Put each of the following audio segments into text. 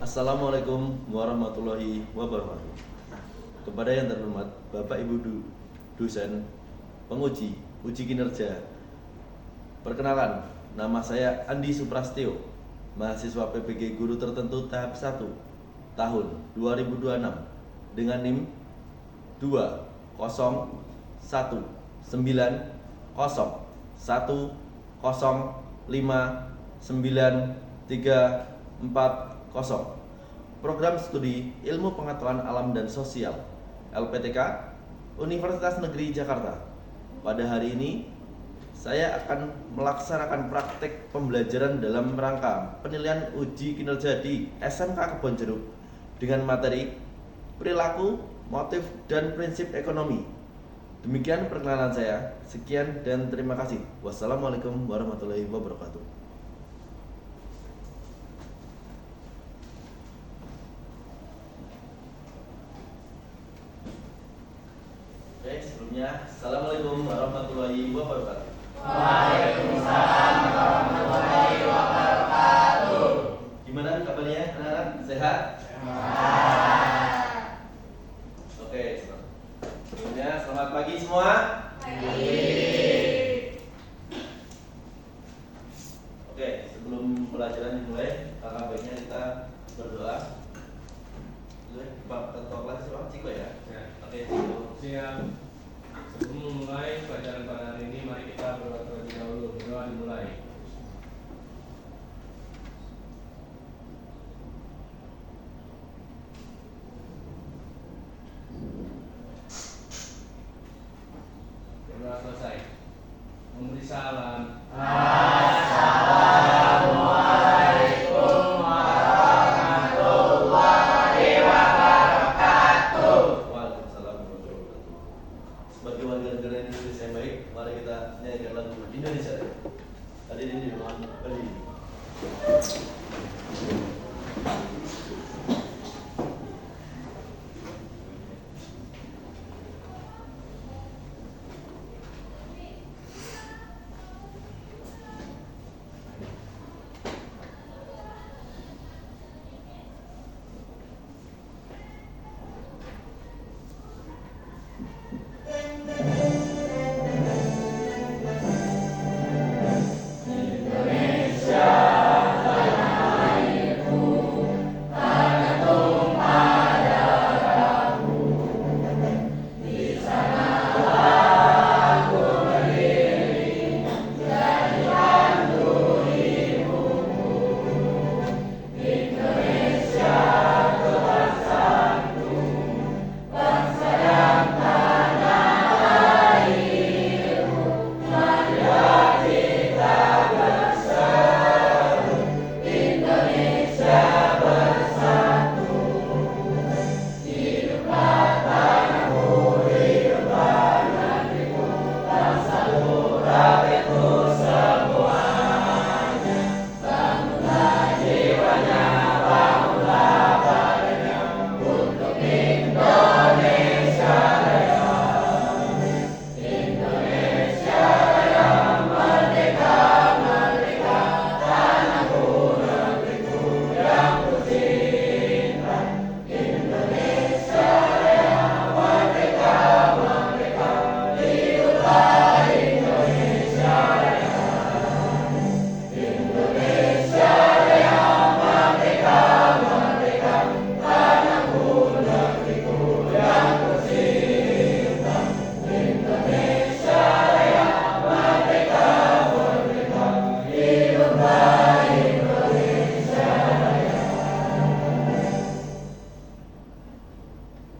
Assalamualaikum warahmatullahi wabarakatuh. Kepada yang terhormat Bapak Ibu dosen, penguji, uji kinerja. Perkenalkan, nama saya Andi Suprastio, mahasiswa PPG Guru Tertentu tahap 1 tahun 2026 dengan NIM 20191090340. Program Studi Ilmu Pengetahuan Alam dan Sosial LPTK Universitas Negeri Jakarta. Pada hari ini saya akan melaksanakan praktek pembelajaran dalam rangka penilaian uji kinerja di SMK Kebonjeruk dengan materi perilaku, motif, dan prinsip ekonomi. Demikian perkenalan saya. Sekian dan terima kasih. Wassalamualaikum warahmatullahi wabarakatuh. Oke, sebelumnya Assalamualaikum warahmatullahi wabarakatuh. Waalaikumsalam warahmatullahi wabarakatuh. Gimana kabarnya anak-anak? Sehat? Sehat. Oke, sebelumnya selamat pagi semua. Pagi. Oke, sebelum pelajaran dimulai, alangkah baiknya kita berdoa. Pak ketua kelas Pak Ciko ya? Oke, Ciko. Siap. Sebelum memulai pelajaran pada hari ini, mari kita berdoa terlebih dahulu. Berdoa dimulai. Berdoa selesai. Memberi salam. Assalamualaikum warahmatullahi wabarakatuh. Waalaikumsalam warahmatullahi wabarakatuh. Sebagai warga negara Indonesia yang baik, mari kita nyanyikan lagu Indonesia. Hadirin di ruangan berdiri.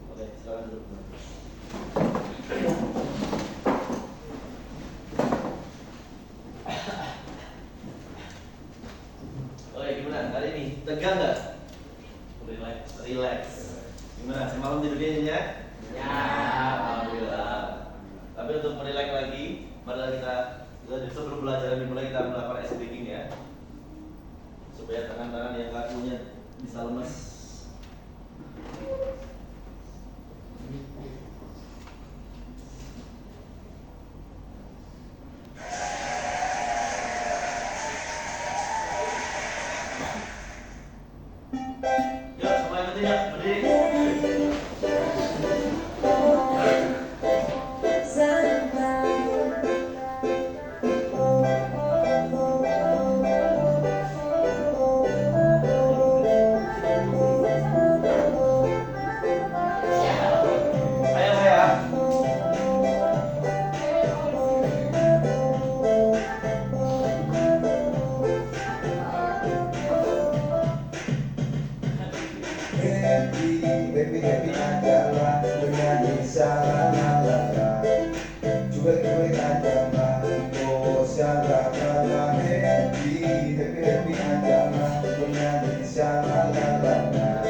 Oke, silakan duduk. Oke, gimana hari ini? Tegang nggak? Relax, relax. Gimana? Semalam tidurnya nyenyak? Ya. Alhamdulillah. Tapi untuk merelax lagi, mari kita sebelum pelajaran dimulai kita melakukan ice breaking ya, supaya tangan-tangan yang kakunya bisa lemes. Happy adalah bernyanyi salah-salah, cuek-cuek adalah oh salah-salah. Happy adalah bernyanyi salah-salah,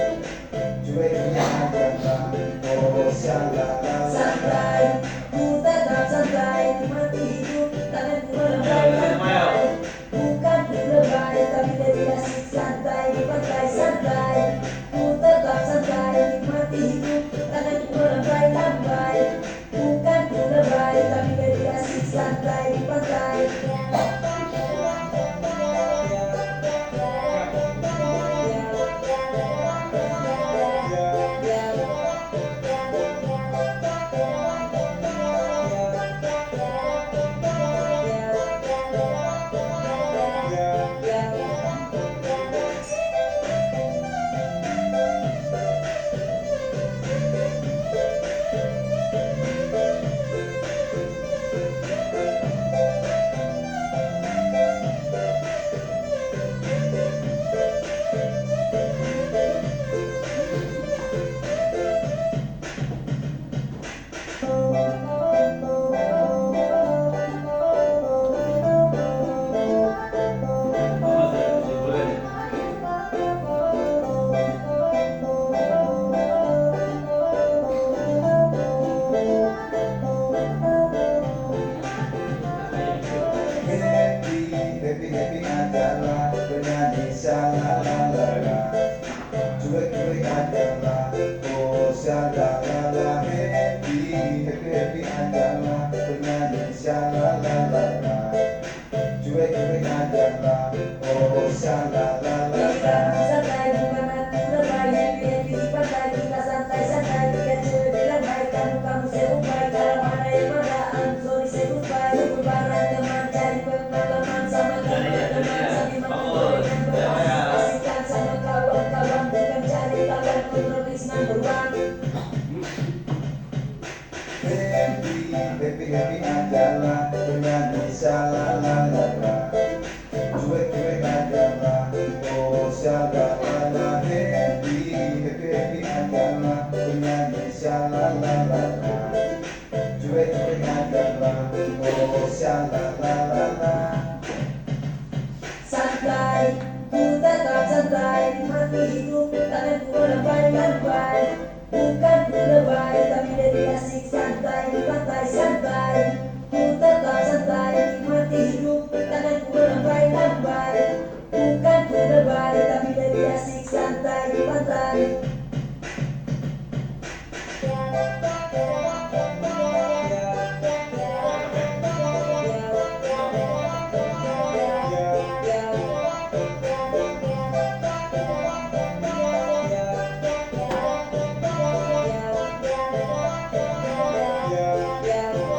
cuek-cuek adalah oh salah-salah. Santai, ku tetap santai, nikmati hidup, tanganku melambaikan. Bukan ku lebay, tapi lebih asik santai di pantai santai. Ku tetap santai, nikmati hidup, tanganku melambai-lambai. Bukan ku lebay, tapi lebih asik santai di pantai. Happy adalah bernyanyi salah-salah, cuek-cuek adalah oh salah-salah. Happy adalah bernyanyi salah-salah, cuek-cuek adalah oh salah-salah. Santai bukan aku lebay, happy di pantai kita santai-santai. Lihat cewek bilang baik, kamu serupai. Kalau mana yang mana, I'm sorry say goodbye. Lebaran teman cari pengalaman sama teman-teman sambil makan gorengan beras. Asingkan sama kawan-kawan, bukan cari lawan kontrolis number one. Happy adalah bernyanyi salah-salah, cuek-cuek adalah oh salah-salah. Happy adalah bernyanyi salah-salah, cuek-cuek adalah oh salah-salah. Santai, ku tetap santai, nikmati hidup, tanganku melambai-lambai. Bukan ku lebay, tapi lebih asik santai di pantai santai. Ku tetap santai, nikmati hidup, tanganku melambai-lambai. Bukan ku lebay, tapi lebih asik santai di pantai. Yeah.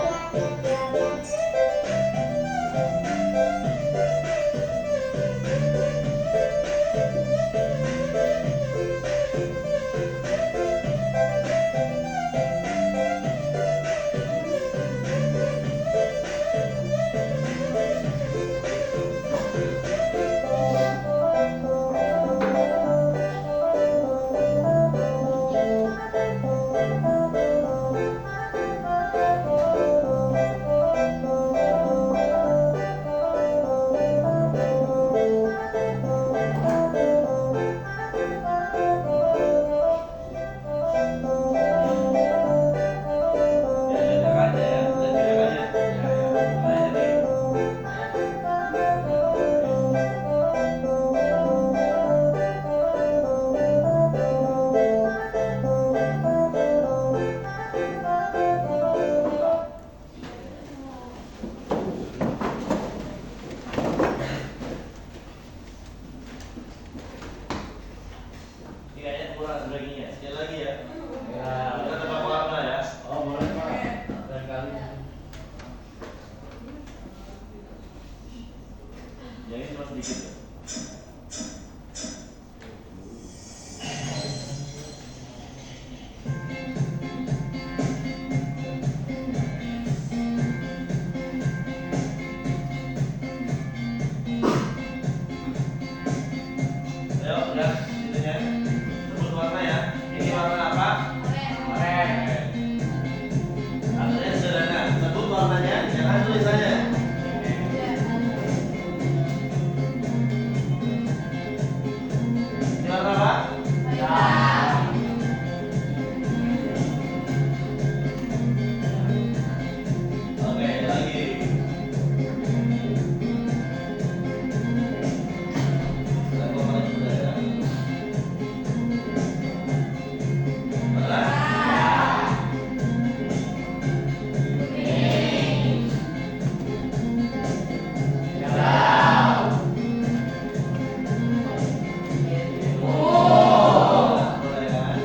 Pak draggingnya? Sekali lagi ya. Ya. Kita tebak warna ya. Oh, boleh Pak. Barangkali. Yang ini cuma sedikit ya. Ayo, udah itunya. Sebut warna ya. Ini warna apa? Oranye. Artinya sederhana. Sebut warnanya, jangan tulisannya. Ini warna apa? Oke, lagi. Kita kembali juga ya. Warna? Boleh kan?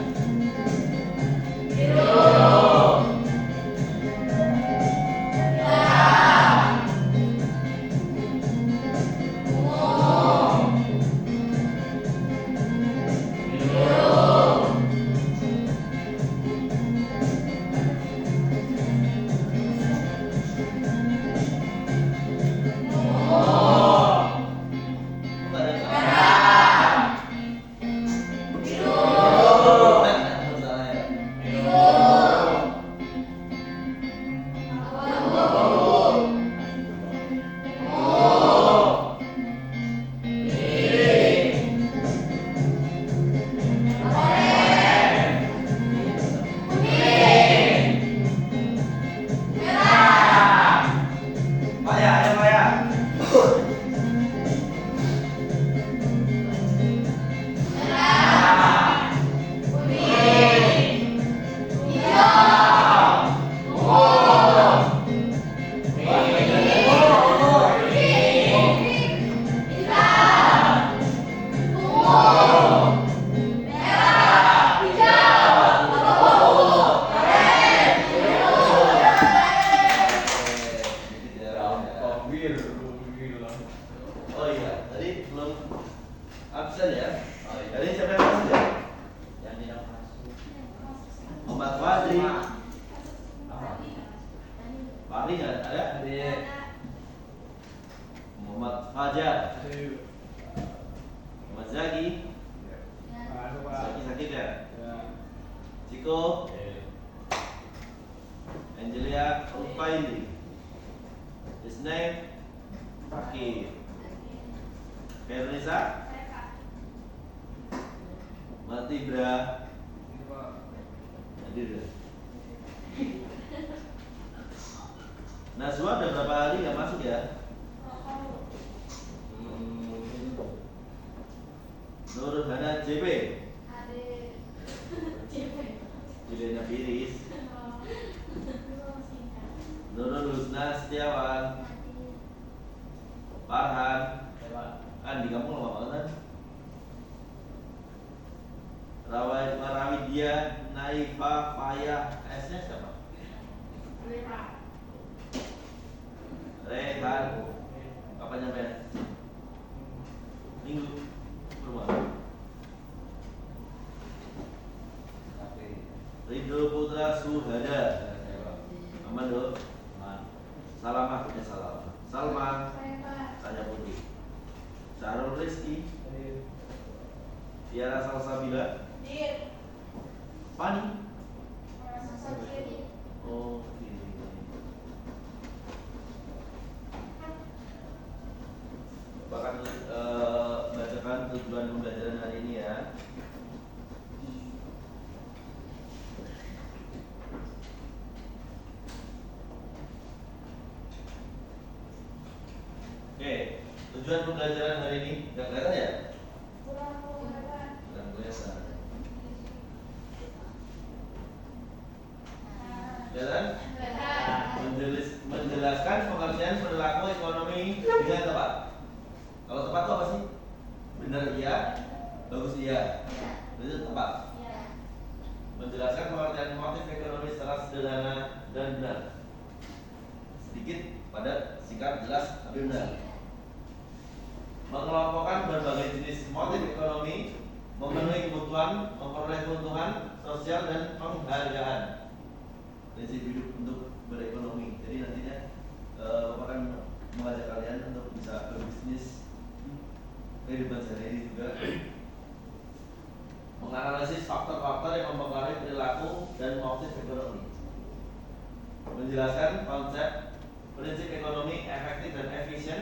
Bukan ada salah. Bukan salah ya. Maya, ayo Maya. Oh iya, tadi belum absen ya. Tadi siapa yang masuk ya? Muhammad Fadri. Fahri nggak ada? Muhammad Fajar. Muhammad Zaki. Zaki sakit ya? Ciko. Angelia Ufaili. Isnai Fakir. Veronica Matibra hadir ya? Najwa udah berapa hari nggak masuk ya? Nurul Hana JP Jelena Biris Nurul Husna Setiawan Farhan kan di kampung lama banget kan? Rawidia Naifa Faya S-nya siapa? Rehan kapan nyampe? Minggu rumah. Ridho Putra Suhada aman dong? Salamah punya Salamah Salma Tanya Putri Syahrul Rizki Tiara Salsabila Pani Oke. Bahkan bacakan tujuan pembelajaran hari ini ya. Oke, tujuan pembelajaran hari ini nggak kelihatan ya? Kurang kelihatan. Kelihatan? Menjelaskan pengertian perilaku ekonomi dengan tepat. Kalau tepat itu apa sih? Benar iya, bagus iya. Itu tepat. Menjelaskan pengertian motif ekonomi secara sederhana dan benar. Sedikit, padat, singkat, jelas, tapi benar. Mengelompokkan berbagai jenis motif ekonomi, memenuhi kebutuhan, memperoleh keuntungan sosial dan penghargaan. Prinsip hidup untuk berekonomi. Jadi nantinya Bapak akan mengajak kalian untuk bisa berbisnis kehidupan sehari-hari juga. Menganalisis faktor-faktor yang mempengaruhi perilaku dan motif ekonomi. Menjelaskan konsep prinsip ekonomi efektif dan efisien.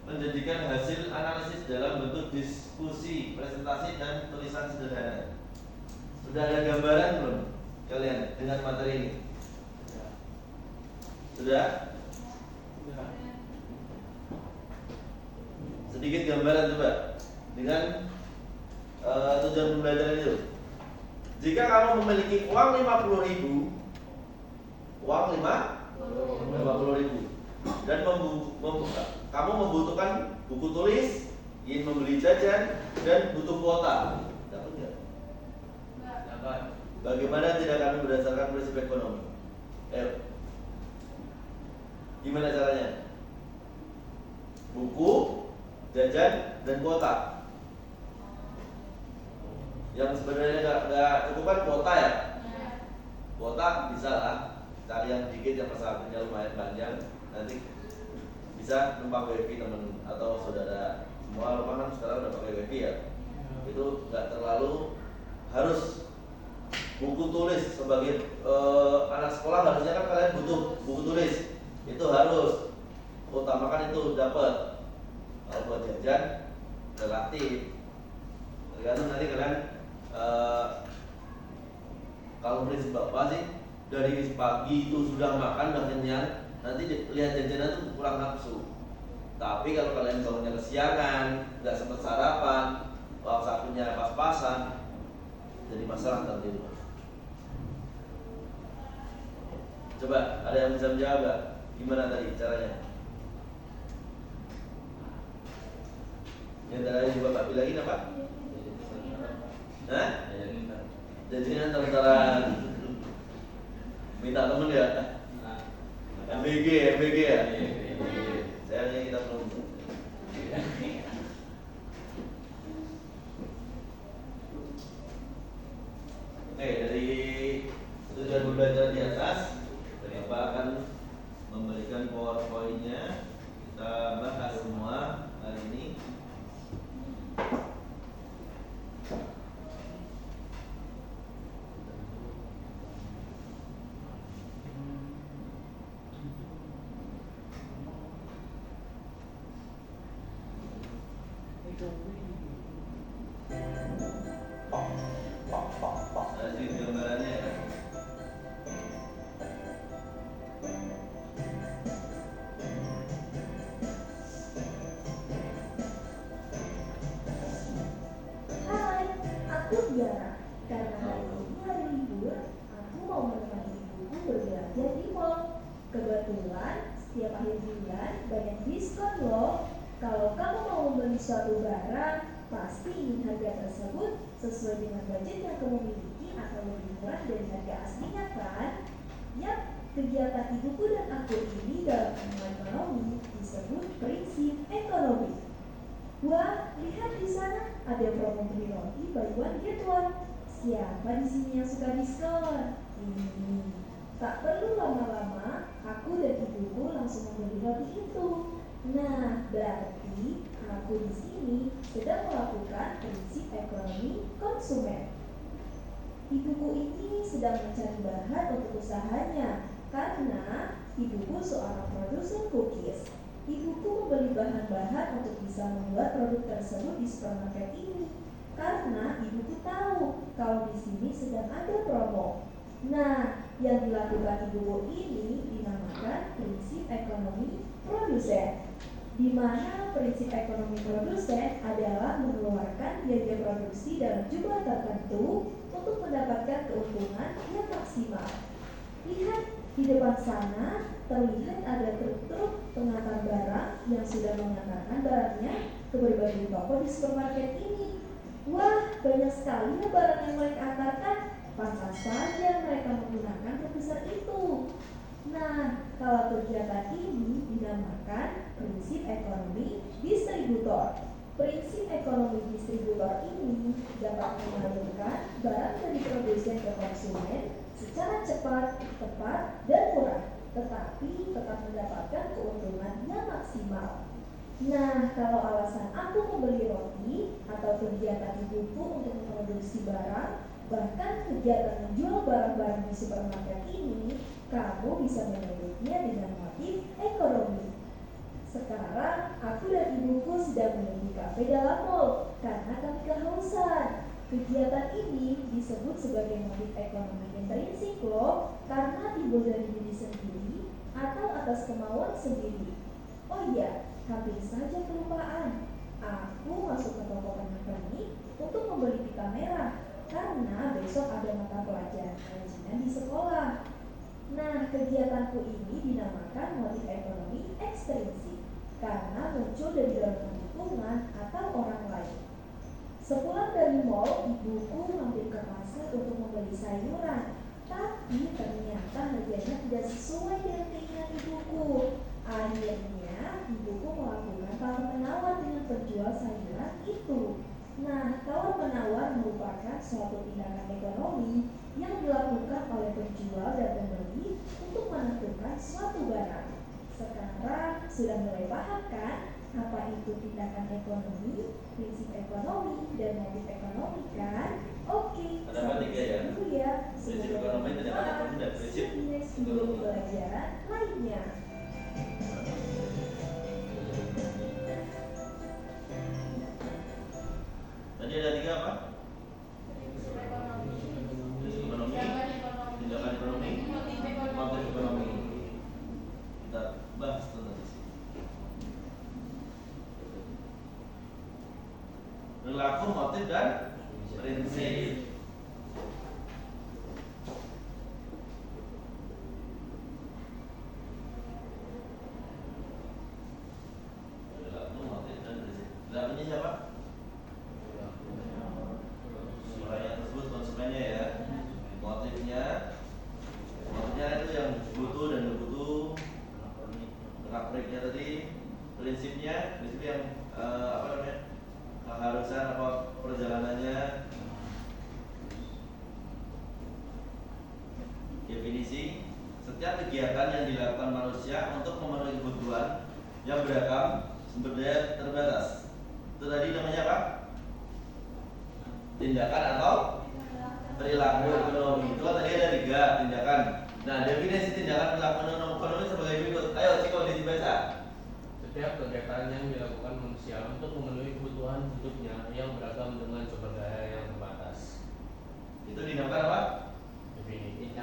Menjadikan hasil analisis dalam bentuk diskusi, presentasi, dan tulisan sederhana. Sudah ada gambaran belum kalian dengan materi ini? Sudah? Sedikit gambaran coba dengan tujuan pembelajaran itu. Jika kamu memiliki uang 50.000, uang 50.000 dan kamu membutuhkan buku tulis, ingin membeli jajan dan butuh kuota, dapat nggak? Dapat. Bagaimana tidak kami berdasarkan prinsip ekonomi? Gimana caranya? Buku, jajan, dan kuota. Yang sebenarnya nggak cukup kan kuota ya? Kuota bisa lah, cari yang dikit yang persatunya lumayan panjang, nanti bisa numpang wifi temen atau saudara. Semua rumah kan sekarang udah pakai wifi ya. Itu nggak terlalu harus buku tulis sebagai anak sekolah. Harusnya kan kalian butuh buku tulis, itu harus utamakan itu dapat. Kalau buat jajan relatif, tergantung nanti kalian. Kalau prinsip Bapak sih dari pagi itu sudah makan udah kenyang, nanti lihat jajanan tuh kurang nafsu. Tapi kalau kalian bangunnya kesiangan, nggak sempat sarapan, uang sakunya pas-pasan, jadi masalah nanti. Coba ada yang bisa menjawab gak? Gimana tadi caranya? Yang tadi Bapak bilangin apa? Hah? Jajanan antara minta temen ya? MBG ya? Saya ini kita belum. Oke, dari tujuan belajar di atas, Bapak akan memberikan PowerPoint-nya. Kita bahas semua hari ini. Ada gambarannya ya. Hai, aku Tiara. Karena hari ini hari libur, aku mau menemani ibuku berbelanja di mall. Kebetulan, setiap akhir bulan banyak diskon loh. Kalau kamu mau membeli suatu barang, pasti ingin harga tersebut sesuai dengan budget yang kamu miliki atau lebih murah dari harga aslinya kan? Yap, kegiatan ibuku dan aku ini dalam ilmu ekonomi disebut prinsip ekonomi. Wah, lihat di sana ada promo beli roti buy one get one. Siapa di sini yang suka diskon? Ini. Tak perlu lama-lama, aku dan ibuku langsung membeli roti itu. Nah, berarti aku di sini sedang melakukan prinsip ekonomi konsumen. Ibuku ini sedang mencari bahan untuk usahanya karena ibuku seorang produsen cookies. Ibuku membeli bahan-bahan untuk bisa membuat produk tersebut di supermarket ini karena ibuku tahu kalau di sini sedang ada promo. Nah, yang dilakukan ibuku ini dinamakan prinsip ekonomi produsen, di mana prinsip ekonomi produsen adalah mengeluarkan biaya produksi dalam jumlah tertentu untuk mendapatkan keuntungan yang maksimal. Lihat di depan sana terlihat ada truk-truk pengantar barang yang sudah mengantarkan barangnya ke berbagai toko di supermarket ini. Wah, banyak sekali ya barang yang mereka antarkan. pantas saja mereka menggunakan tebusan itu. Nah, kalau kegiatan ini dinamakan prinsip ekonomi distributor. Prinsip ekonomi distributor ini dapat menyalurkan barang dari produsen ke konsumen secara cepat, tepat, dan murah, tetapi tetap mendapatkan keuntungan yang maksimal. Nah, kalau alasan aku membeli roti atau kegiatan ibuku untuk memproduksi barang, bahkan kegiatan menjual barang-barang di supermarket ini, kamu bisa menyebutnya dengan motif ekonomi. Sekarang, aku dan ibuku sedang menunggu kafe dalam mall karena kami kehausan. Kegiatan ini disebut sebagai motif ekonomi intrinsik loh, karena timbul dari diri sendiri atau atas kemauan sendiri. Oh iya, hampir saja kelupaan. Aku masuk ke toko pernak-pernik untuk membeli pita merah karena besok ada mata pelajaran kerajinan di sekolah. Nah, kegiatanku ini dinamakan motif ekonomi ekstrinsik karena muncul dari dorongan lingkungan atau orang lain. Sepulang dari mall, ibuku mampir ke pasar untuk membeli sayuran, tapi ternyata harganya tidak sesuai dengan keinginan ibuku. Akhirnya, ibuku melakukan tawar-menawar dengan penjual sayuran itu. Nah, tawar-menawar merupakan suatu tindakan ekonomi yang dilakukan oleh penjual dan pembeli untuk menentukan suatu barang. Sekarang sudah mulai paham kan apa itu tindakan ekonomi, prinsip ekonomi, dan motif ekonomi kan? Oke, Ada apa tiga ya? dulu ya. Prinsip ekonomi, tindakan ekonomi, dan prinsip next video pembelajaran lainnya. Tadi ada tiga apa? Prinsip ekonomi, tindakan ekonomi, motif ekonomi. Kita bahas tentang di sini. Perilaku, motif, dan prinsip. Perilaku, motif, dan prinsip. Perilakunya siapa? Orang yang tersebut konsumennya ya. Motifnya itu yang butuh dan nggak butuh. Periknya tadi. Prinsipnya yang apa namanya? Keharusan apa perjalanannya. Definisi: setiap kegiatan yang dilakukan manusia untuk memenuhi kebutuhan yang beragam, sumber daya terbatas. Itu tadi namanya apa? Tindakan atau perilaku ekonomi. Itu tadi ada tiga tindakan. Nah, definisi tindakan perilaku ekonomi sebagai berikut. Ayo, Ciko dibaca. Setiap kegiatan yang dilakukan manusia untuk memenuhi kebutuhan hidupnya yang beragam dengan sumber daya yang terbatas. Itu dinamakan apa? Definisi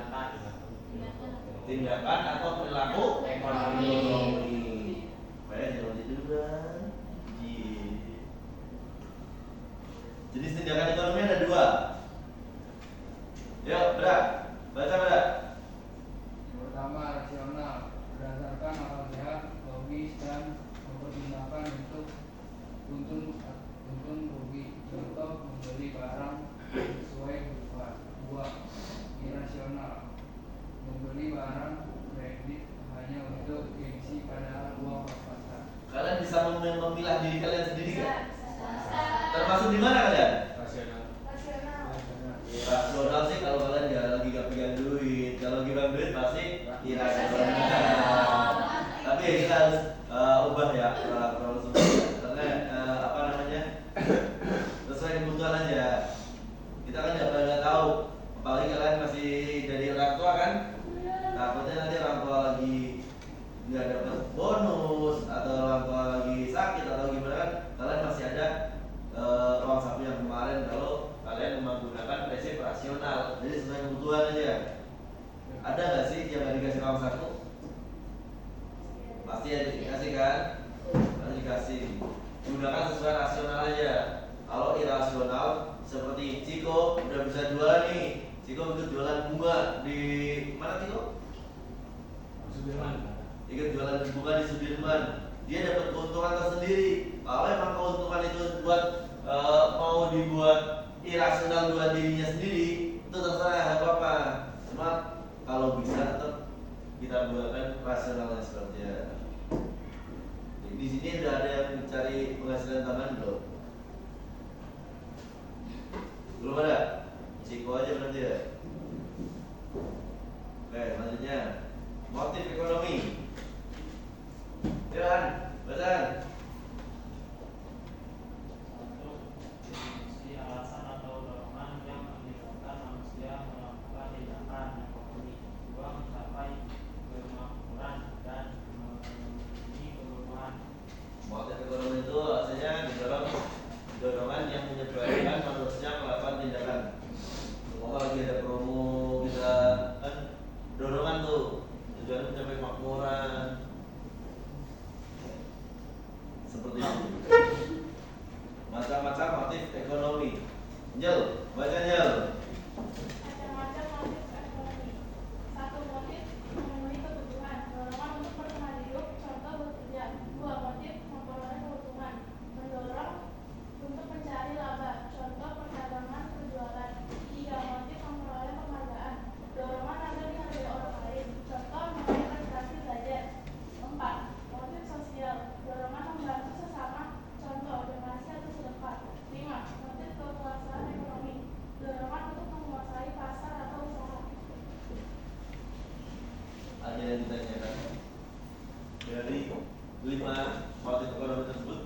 Tindakan atau perilaku ekonomi. Baik, jangan tiduran. Jenis tindakan ekonomi ada dua. Yuk, berat. Baca berat. Pertama, rasional, berdasarkan akal sehat, logis, dan mempertimbangkan untung rugi. Contoh, membeli barang sesuai kebutuhan. 2. Irasional, membeli barang kredit hanya untuk gengsi padahal uang pas-pasan. Kalian bisa memilah diri kalian sendiri nggak? Termasuk di mana kalian? Rasional. Rasional sih kalau kalian lagi gak pegang duit. Kalau lagi pegang duit pasti irasional. Tapi ya kita harus ubah ya karena apa namanya sesuai kebutuhan aja. Kita kan nggak tahu, apalagi kalian masih jadi orang tua kan. Takutnya nanti orang tua lagi nggak dapat bonus atau orang tua lagi sakit atau gimana kan, kalian masih ada uang saku yang kemarin kalau kalian menggunakan prinsip rasional. Jadi sesuai kebutuhan aja. Ada nggak sih yang nggak dikasih uang saku? Pasti ada dikasih kan? Pasti dikasih. Gunakan sesuai rasional aja. Kalau irasional seperti Ciko udah bisa jualan nih. Ciko ikut jualan bunga di mana Ciko? Sudirman. Ikut jualan bunga di Sudirman. Dia dapat keuntungan tersendiri. Kalau emang keuntungan itu buat mau dibuat irasional buat dirinya sendiri, itu terserah. Di sini udah ada yang mencari penghasilan tambahan belum? Belum ada? Risiko aja berarti ya. Oke, selanjutnya motif ekonomi. Jalan, baca. Untuk definisi alasan atau dorongan yang menyebabkan manusia melakukan tindakan ekonomi. Dua, mencapai kemakmuran dan memenuhi kebutuhan. Motif ekonomi itu artinya dorongan yang menyebabkan manusia melakukan tindakan. Kalau lagi ada promo kita kan dorongan tuh tujuan mencapai kemakmuran seperti itu. Macam-macam motif ekonomi. Jel, baca Jel. Macam-macam motif ekonomi. Satu, motif memenuhi kebutuhan, dorongan untuk bertahan hidup, contoh bekerja. Dua, motif memperoleh keuntungan, mendorong untuk mencari laba, contoh perdagangan, penjualan. Tiga, motif memperoleh penghargaan, dorongan agar dihargai orang lain, contoh meraih prestasi belajar. Empat, motif sosial, dorongan membantu sesama, contoh donasi atau sedekah. Lima, motif kekuasaan ekonomi, dorongan untuk menguasai pasar atau usaha. Ada yang ditanyakan dari 5 motif ekonomi tersebut?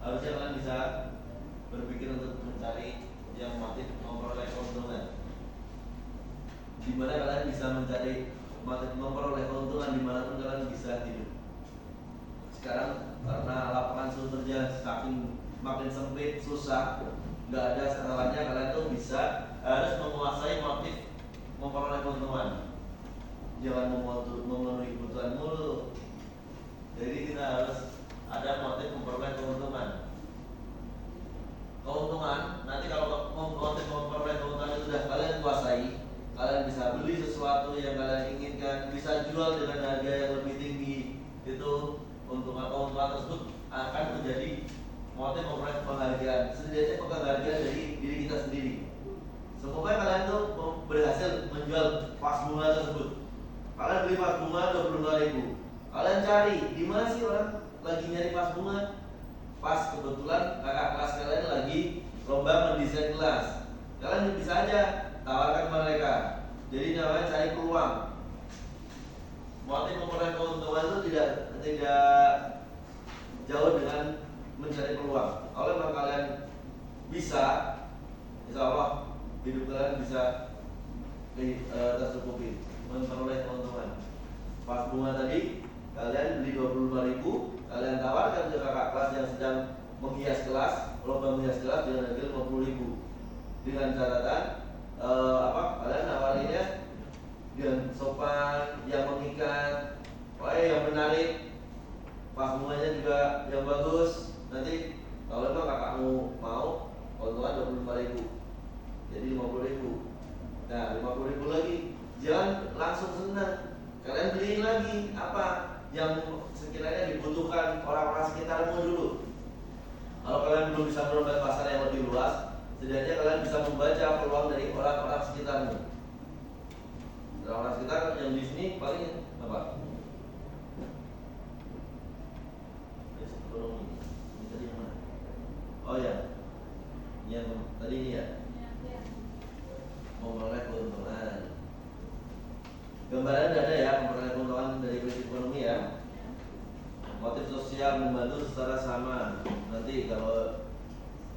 Harusnya kalian bisa berpikir untuk mencari yang motif memperoleh keuntungan. Di mana kalian bisa mencari motif memperoleh keuntungan dimanapun kalian bisa hidup. Sekarang karena lapangan kerja saking makin sempit, susah, nggak ada salahnya kalian tuh harus menguasai motif memperoleh keuntungan. Jangan memenuhi kebutuhan mulu. Jadi kita harus ada motif memperoleh keuntungan. Keuntungan nanti kalau motif memperoleh keuntungan itu sudah kalian kuasai, kalian bisa beli sesuatu yang kalian inginkan, bisa jual dengan harga yang lebih tinggi. Itu keuntungan tersebut akan menjadi motif memperoleh penghargaan. Setidaknya penghargaan dari diri kita sendiri. Semoga kalian tuh berhasil menjual vas bunga tersebut. Kalian beli vas bunga 25.000. Kalian cari di mana sih orang lagi nyari vas bunga? Pas kebetulan kakak kelas kalian lagi lomba mendesain kelas. Kalian bisa aja tawarkan mereka. Jadi namanya cari peluang. Motif memperoleh keuntungan itu tidak jauh dengan mencari peluang. Kalau memang kalian bisa, insya Allah hidup kalian bisa tercukupi, memperoleh keuntungan. Pas bunga tadi kalian beli 25.000, kalian tawarkan ke kakak kelas yang sedang menghias kelas, lomba menghias kelas dengan harga 50.000. Dengan catatan kalian nawarinnya dengan sopan, yang mengikat, yang menarik, pas bunganya juga yang bagus. Nanti kalau memang kakakmu mau, keuntungan 25.000, jadi 50.000. Nah 50.000 lagi, jangan langsung senang. Kalian beli lagi apa yang sekiranya dibutuhkan orang-orang sekitarmu dulu. Kalau kalian belum bisa merembet pasar yang lebih luas, setidaknya kalian bisa membaca peluang dari orang-orang sekitarmu. Orang-orang sekitar yang di sini paling apa? Ekonomi. Ini tadi yang mana? Oh ya, yang tadi ini ya. Memperoleh keuntungan. Gambaran ada ya, memperoleh keuntungan dari prinsip ekonomi ya. Motif sosial membantu secara sama. Nanti kalau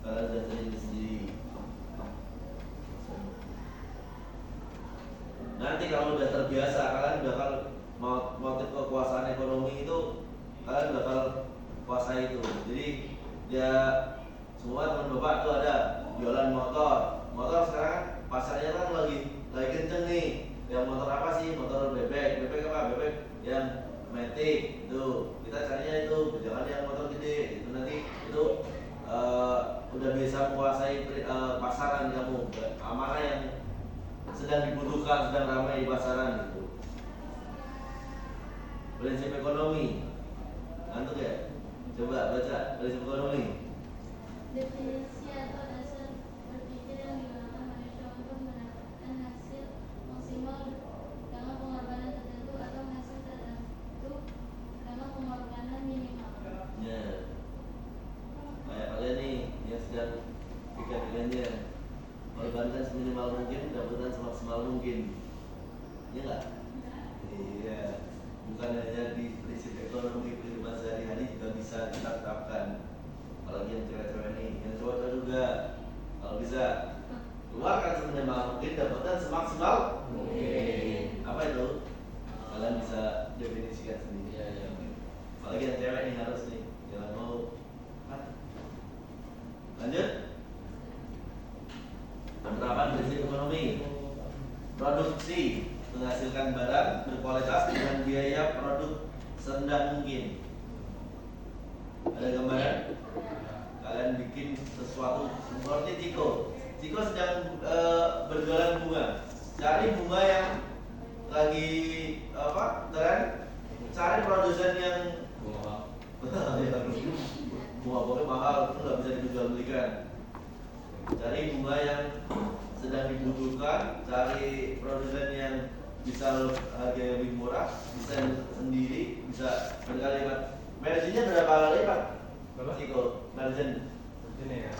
kalian sudah sendiri. Nanti kalau udah terbiasa, kalian bakal motif kekuasaan ekonomi itu kalian bakal kuasai itu. Jadi ya semua teman bapak tuh ada jualan motor. Motor sekarang pasarnya kan lagi kenceng nih. Yang motor apa sih? Motor bebek apa? Bebek yang matic itu. Kita carinya itu, jangan yang motor gede. Itu nanti itu udah bisa menguasai pasaran kamu. Mana yang sedang dibutuhkan, sedang ramai di pasaran gitu. Prinsip ekonomi. Ngantuk ya? Coba baca prinsip ekonomi. Definisi atau dasar berpikir yang digunakan manusia untuk mendapatkan hasil maksimal dengan pengorbanan tertentu atau menghasilkan sedang dekat dengannya. Korbankan seminimal mungkin, dapatkan semaksimal mungkin. Iya nggak? Iya. Bukan hanya di prinsip ekonomi kehidupan sehari-hari juga bisa kita terapkan. Apalagi yang cewek-cewek ini, yang cowok-cowok juga. Kalau bisa keluarkan seminimal mungkin, dapatkan semaksimal mungkin. Apa itu? Kalian bisa definisikan sendiri. Iya. Apalagi yang cewek ini harus nih, jangan mau. Lanjut. Penerapan prinsip ekonomi. Produksi menghasilkan barang berkualitas dengan biaya produk serendah mungkin. Ada gambaran? Kalian bikin sesuatu seperti Ciko. Ciko sedang berjualan bunga. Cari bunga yang lagi tren. Cari produsen yang bunga pokoknya mahal, itu nggak bisa dijual-belikan. Cari bunga yang sedang dibutuhkan, cari produsen yang bisa harga lebih murah, bisa sendiri, bisa berkali lipat. Marginnya berapa kali lipat? Berapa? Ciko, margin Ini ya.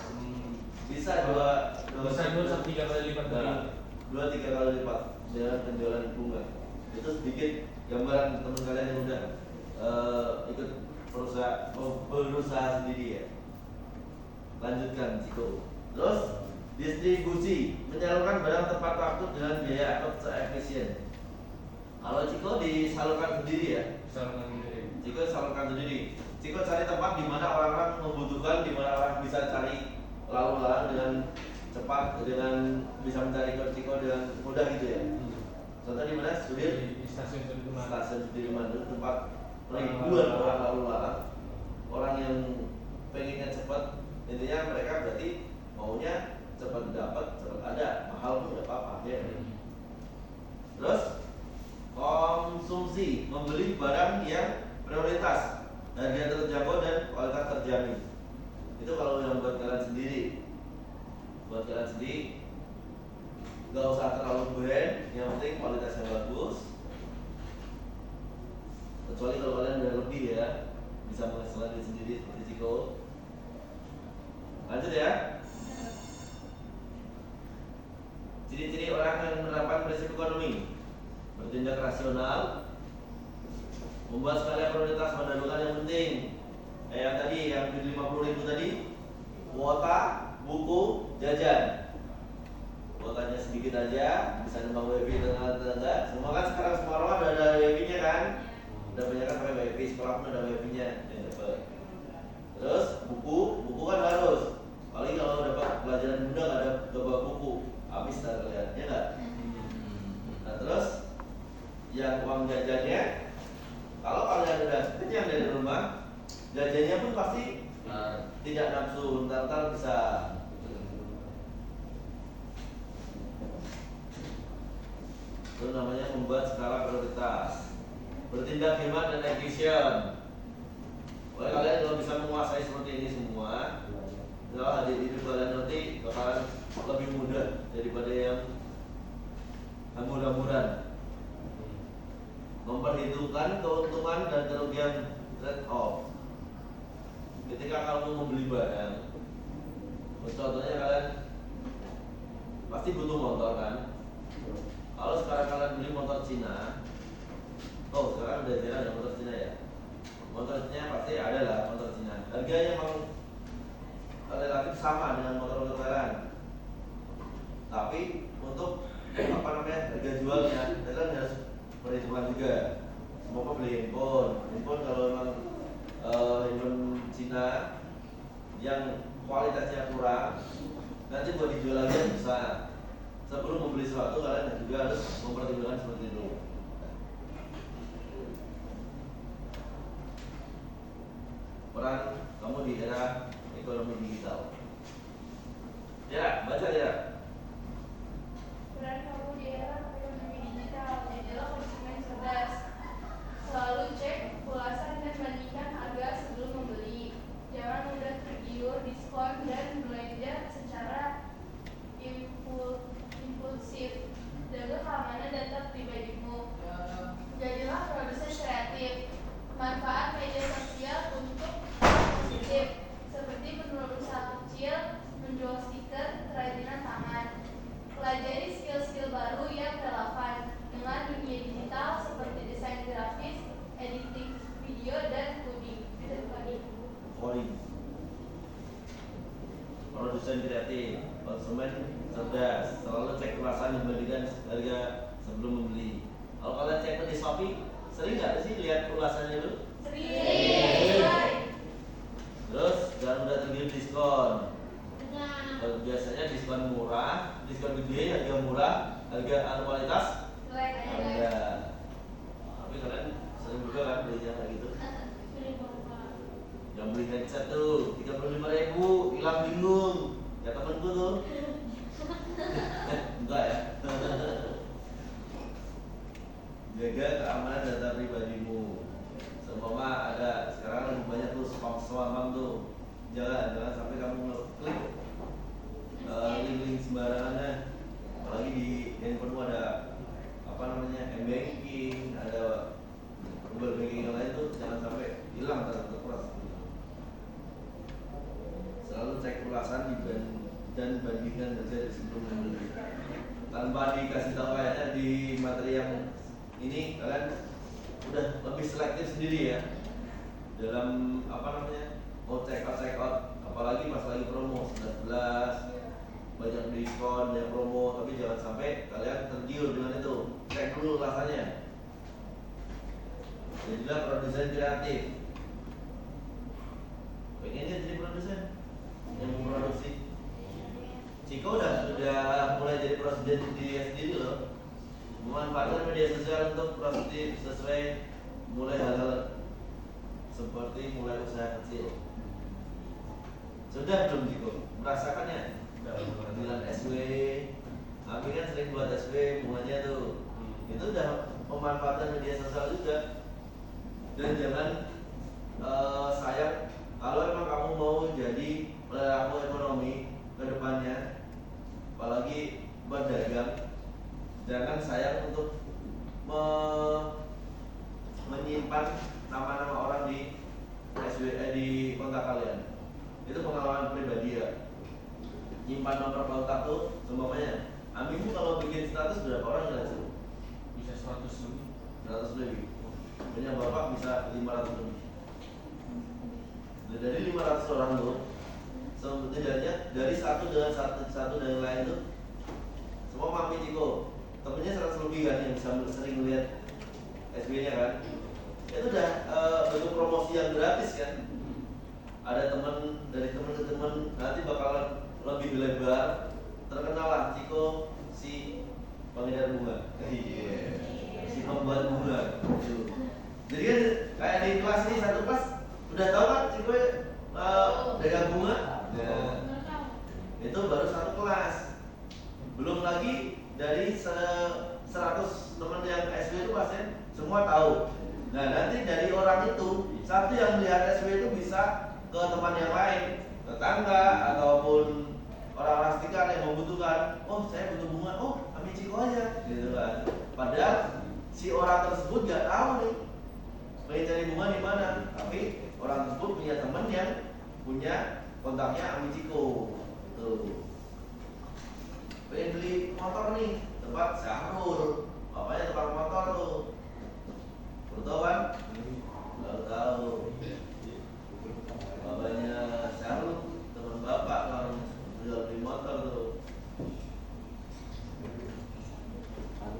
bisa Bisa 2-3 kali lipat dari ini. 2-3 kali lipat dengan penjualan bunga. Itu sedikit gambaran teman kalian yang udah ikut berusaha sendiri ya. Lanjutkan Ciko. Terus distribusi, menyalurkan barang tepat waktu dengan biaya atau seefisien. Kalau Ciko disalurkan sendiri ya. Ciko salurkan sendiri. Ciko cari tempat di mana orang-orang membutuhkan, di mana orang bisa cari lalu lalang dengan cepat, dengan bisa mencari Ciko dengan mudah gitu ya. Contoh di mana? Di stasiun Sudirman. Stasiun Sudirman itu tempat ribuan orang lalu lalang, orang yang pengennya cepat. Intinya mereka berarti maunya cepat dapat, cepat ada, mahal pun nggak apa-apa ya. Terus konsumsi, membeli barang yang prioritas, harga terjangkau dan kualitas terjamin. Itu kalau yang buat kalian sendiri. Buat kalian sendiri nggak usah terlalu brand, yang penting kualitasnya bagus. Kecuali kalau kalian udah lebih ya, bisa menghasilkan diri sendiri seperti Ciko. Lanjut ya. Ciri-ciri orang yang menerapkan prinsip ekonomi: bertindak rasional, membuat skala prioritas, mendahulukan yang penting. Yang tadi, yang 50.000 tadi, kuota, buku, jajan. Kuotanya sedikit aja, bisa nambah wifi tetangga. Semua kan sekarang semua orang udah ada wifi-nya kan? Udah banyak kan pakai wifi, sekolah pun ada wifi-nya. Terus buku kan harus. Paling kalau dapat pelajaran muda nggak ada bawa buku, habis tak kalian, ya nggak? Nah terus yang uang jajannya, kalau kalian udah kenyang dari rumah, jajannya pun pasti tidak nafsu, ntar bisa. Itu namanya membuat skala prioritas. Bertindak hemat dan efisien. Oleh kalian kalau bisa menguasai seperti ini semua, ya di hidup kalian nanti bakalan lebih mudah daripada yang hambur-hamburan. Memperhitungkan keuntungan dan kerugian trade off. Ketika kamu membeli barang, contohnya kalian pasti butuh motor kan? Kalau sekarang kalian beli motor Cina, sekarang udah jarang ada motor Cina ya. Motor Cina pasti ada lah motor Cina. Harganya memang relatif sama dengan motor-motor kalian. Tapi untuk harga jualnya, kalian harus perhitungan juga. Semoga beli handphone kalau memang handphone Cina yang kualitasnya kurang, nanti buat dijual lagi bisa. Sebelum membeli sesuatu kalian juga harus mempertimbangkan seperti itu. Peran kamu di era ekonomi digital. Ya, baca ya. Peran kamu di era ekonomi digital adalah konsumen cerdas. Selalu cek ulasan dan bandingkan harga sebelum membeli. Jangan mudah tergiur diskon dan belanja secara impulsif. Jaga keamanan data pribadimu. Jadilah produsen kreatif. Manfaat media sosial untuk positif, seperti penulis usaha kecil produsen kreatif, konsumen cerdas, selalu cek kemasan dibandingkan harga sebelum membeli. Kalau kalian cek di Shopee, sering nggak sih lihat ulasannya dulu? Sering. Terus jangan mudah tergiur diskon. Benar. Biasanya diskon murah, diskon gede, harga murah, harga anualitas ada. Tapi kalian sering juga kan belinya kayak gitu? Sering banget. Yang beli headset tuh 35.000, hilang bingung. Ya temenku tuh. Enggak ya. Jaga keamanan data pribadimu. Seumpama ada sekarang lebih banyak tuh spam tuh. Jangan sampai kamu ngeklik link sembarangan. Apalagi di handphonemu ada apa namanya m-banking, ada mobile banking yang lain tuh, jangan sampai hilang terperas. Selalu cek ulasan dan bandingkan saja sebelum membeli. Tanpa dikasih tahu kayaknya di materi yang ini kalian udah lebih selektif sendiri ya dalam apa namanya mau check out, apalagi pas lagi promo 19 banyak diskon, banyak promo, tapi jangan sampai kalian tergiur dengan itu. Cek dulu ulasannya. Jadilah produsen kreatif. Pengennya jadi produsen yang memproduksi. Ciko sudah mulai jadi produsen diri sendiri loh. Memanfaatkan media sosial untuk produktif sesuai mulai hal-hal seperti mulai usaha kecil. Sudah belum Ciko merasakannya? Bilang SW, Abi kan sering buat SW bunganya tuh. Itu udah memanfaatkan media sosial juga. Dan jangan sayang kalau emang kamu mau jadi pelaku ekonomi ke depannya, apalagi berdagang, jangan sayang untuk menyimpan nama-nama orang di di kontak kalian. Itu pengalaman pribadi ya. Nyimpan nomor kontak tuh, semuanya. Amimu kalau bikin status berapa orang nggak sih? Bisa 100 lebih. 100 lebih. Punya bapak bisa 500 lebih. Dari 500 orang tuh, setidaknya dari satu dengan satu dan yang lain tuh, semua mami Ciko, temennya 100 lebih kan yang bisa sering melihat SB-nya kan. Itu udah bentuk promosi yang gratis kan. Ada teman dari teman ke teman, nanti bakalan lebih lebar, terkenal lah Ciko si pengedar bunga. Iya. Si pembuat bunga. Jadi kan kayak di kelas ini, satu kelas udah tahu kan Ciko dagang bunga. Ya. Itu baru satu kelas. Belum lagi dari 100 teman yang SW itu pasien semua tahu. Nah nanti dari orang itu satu yang melihat SW itu bisa ke teman yang lain, tetangga ataupun orang-orang sekitar yang membutuhkan. Oh saya butuh bunga, oh ambil Ciko aja, gitu kan. Padahal si orang tersebut nggak tahu nih pengen cari bunga di mana, tapi orang tersebut punya teman yang punya kontaknya ambil Ciko. Tuh. Pengen beli motor nih, tempat Syahrul, bapaknya tukang motor tuh. Baru tahu kan? Baru tahu. Bapaknya Syahrul, teman bapak kan jual beli motor tuh.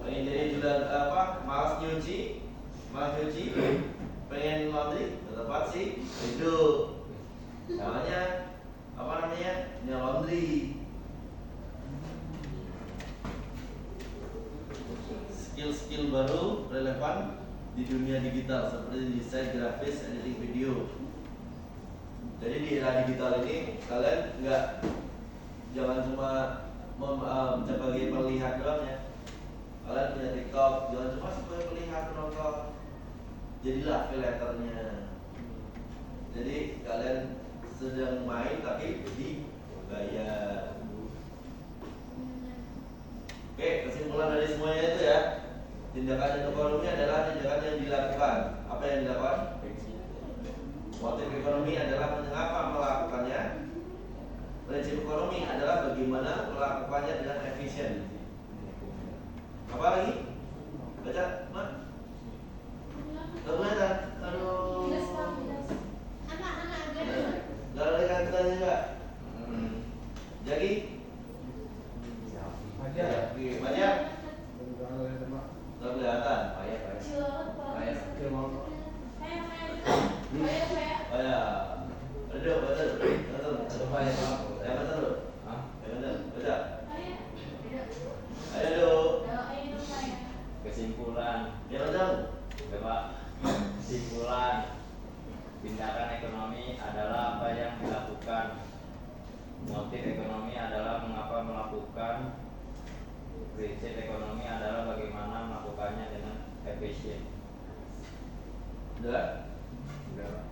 Pengen jadi jualan apa? Malas nyuci, pengen laundry, tempat sih hidup. Namanya apa namanya? Laundry. Skill-skill baru relevan di dunia digital seperti desain grafis, editing video. Jadi di era digital ini kalian jangan cuma sebagai pelihat doang ya. Kalian punya TikTok, jangan cuma sebagai pelihat penonton. Jadilah affiliatornya. Jadi kalian sedang main tapi dibayar. Oke, kesimpulan dari semuanya itu ya. Tindakan ekonomi adalah tindakan yang dilakukan. Apa yang dilakukan? Motif ekonomi adalah mengapa melakukannya. Prinsip ekonomi adalah bagaimana melakukannya dengan efisien. Apa lagi? Baca, Mak? Kelihatan? Aduh. Anak-anak Gak ada kata juga. Jaki? Aja. Banyak? Nggak kelihatan. Kecil banget Pak. Kayak Kayak Duduk, betul. coba ya Pak. Yang betul. Hah? Yang betul. Betul. kayak Ayo duduk. itu kayak Kesimpulan, Yang betul. Bapak. Kesimpulan, tindakan ekonomi adalah apa yang dilakukan. Motif ekonomi adalah mengapa melakukan. Prinsip ekonomi adalah bagaimana melakukannya dengan efisien. Udah. Udah, Pak.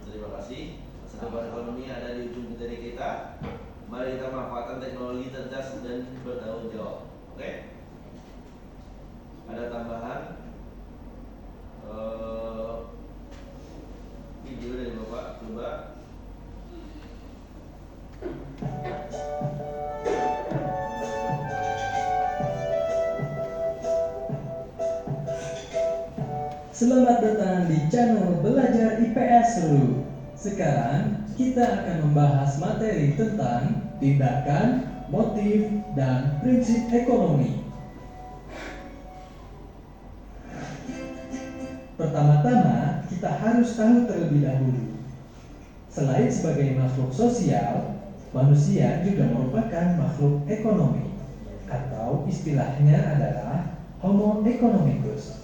Terima kasih. Pertumbuhan ekonomi ada di ujung jari kita. Mari kita manfaatkan teknologi cerdas dan bertanggung jawab. Oke? Ada tambahan video dari Bapak, coba. Selamat datang di channel Belajar IPS Seru. Sekarang kita akan membahas materi tentang tindakan, motif, dan prinsip ekonomi. Pertama-tama, kita harus tahu terlebih dahulu. Selain sebagai makhluk sosial, manusia juga merupakan makhluk ekonomi, atau istilahnya adalah Homo economicus.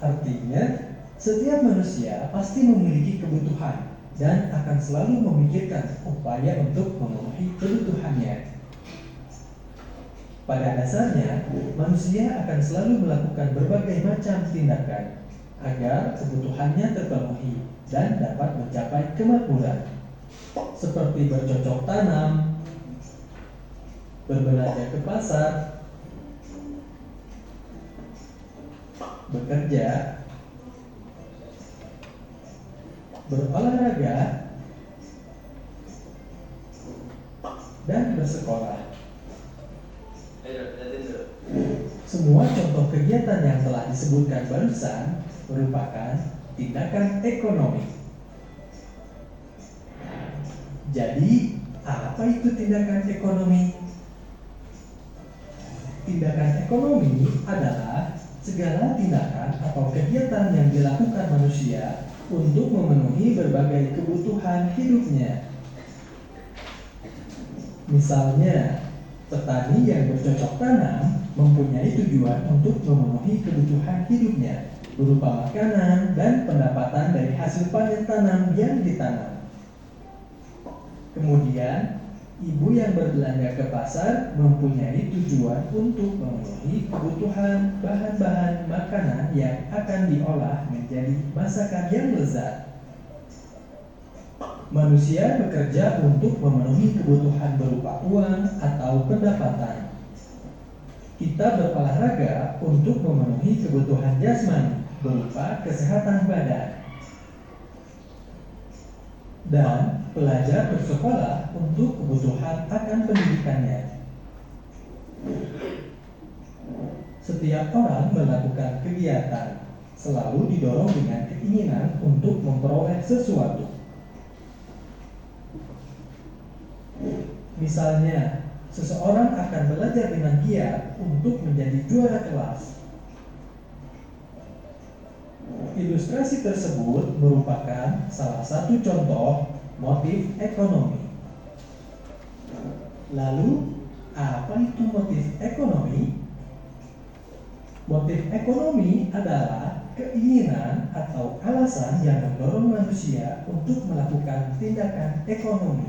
Artinya, setiap manusia pasti memiliki kebutuhan dan akan selalu memikirkan upaya untuk memenuhi kebutuhannya. Pada dasarnya, manusia akan selalu melakukan berbagai macam tindakan agar kebutuhannya terpenuhi dan dapat mencapai kemakmuran, seperti bercocok tanam, berbelanja ke pasar, bekerja, berolahraga, dan bersekolah. Lihatin dulu. Semua contoh kegiatan yang telah disebutkan barusan merupakan tindakan ekonomi. Jadi, apa itu tindakan ekonomi? Tindakan ekonomi adalah segala tindakan atau kegiatan yang dilakukan manusia untuk memenuhi berbagai kebutuhan hidupnya. Misalnya, petani yang bercocok tanam mempunyai tujuan untuk memenuhi kebutuhan hidupnya berupa makanan dan pendapatan dari hasil panen tanam yang ditanam. Kemudian, ibu yang berbelanja ke pasar mempunyai tujuan untuk memenuhi kebutuhan bahan-bahan makanan yang akan diolah menjadi masakan yang lezat. Manusia bekerja untuk memenuhi kebutuhan berupa uang atau pendapatan. Kita berolahraga untuk memenuhi kebutuhan jasmani berupa kesehatan badan. Dan pelajar bersekolah untuk kebutuhan akan pendidikannya. Setiap orang melakukan kegiatan selalu didorong dengan keinginan untuk memperoleh sesuatu. Misalnya, seseorang akan belajar dengan giat untuk menjadi juara kelas. Ilustrasi tersebut merupakan salah satu contoh motif ekonomi. Lalu, apa itu motif ekonomi? Motif ekonomi adalah keinginan atau alasan yang mendorong manusia untuk melakukan tindakan ekonomi.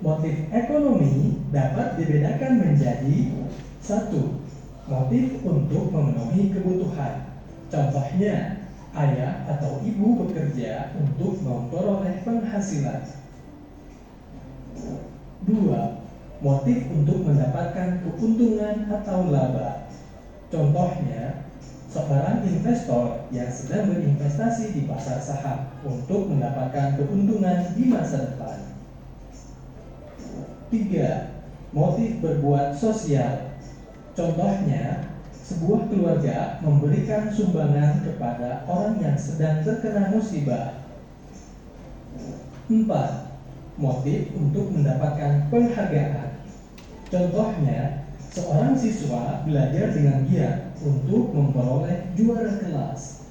Motif ekonomi dapat dibedakan menjadi 1. Motif untuk memenuhi kebutuhan. Contohnya, ayah atau ibu bekerja untuk memperoleh penghasilan. 2. Motif untuk mendapatkan keuntungan atau laba. Contohnya, seorang investor yang sedang berinvestasi di pasar saham untuk mendapatkan keuntungan di masa depan. 3. Motif berbuat sosial. Contohnya, sebuah keluarga memberikan sumbangan kepada orang yang sedang terkena musibah 4. Motif untuk mendapatkan penghargaan. Contohnya, seorang siswa belajar dengan giat untuk memperoleh juara kelas.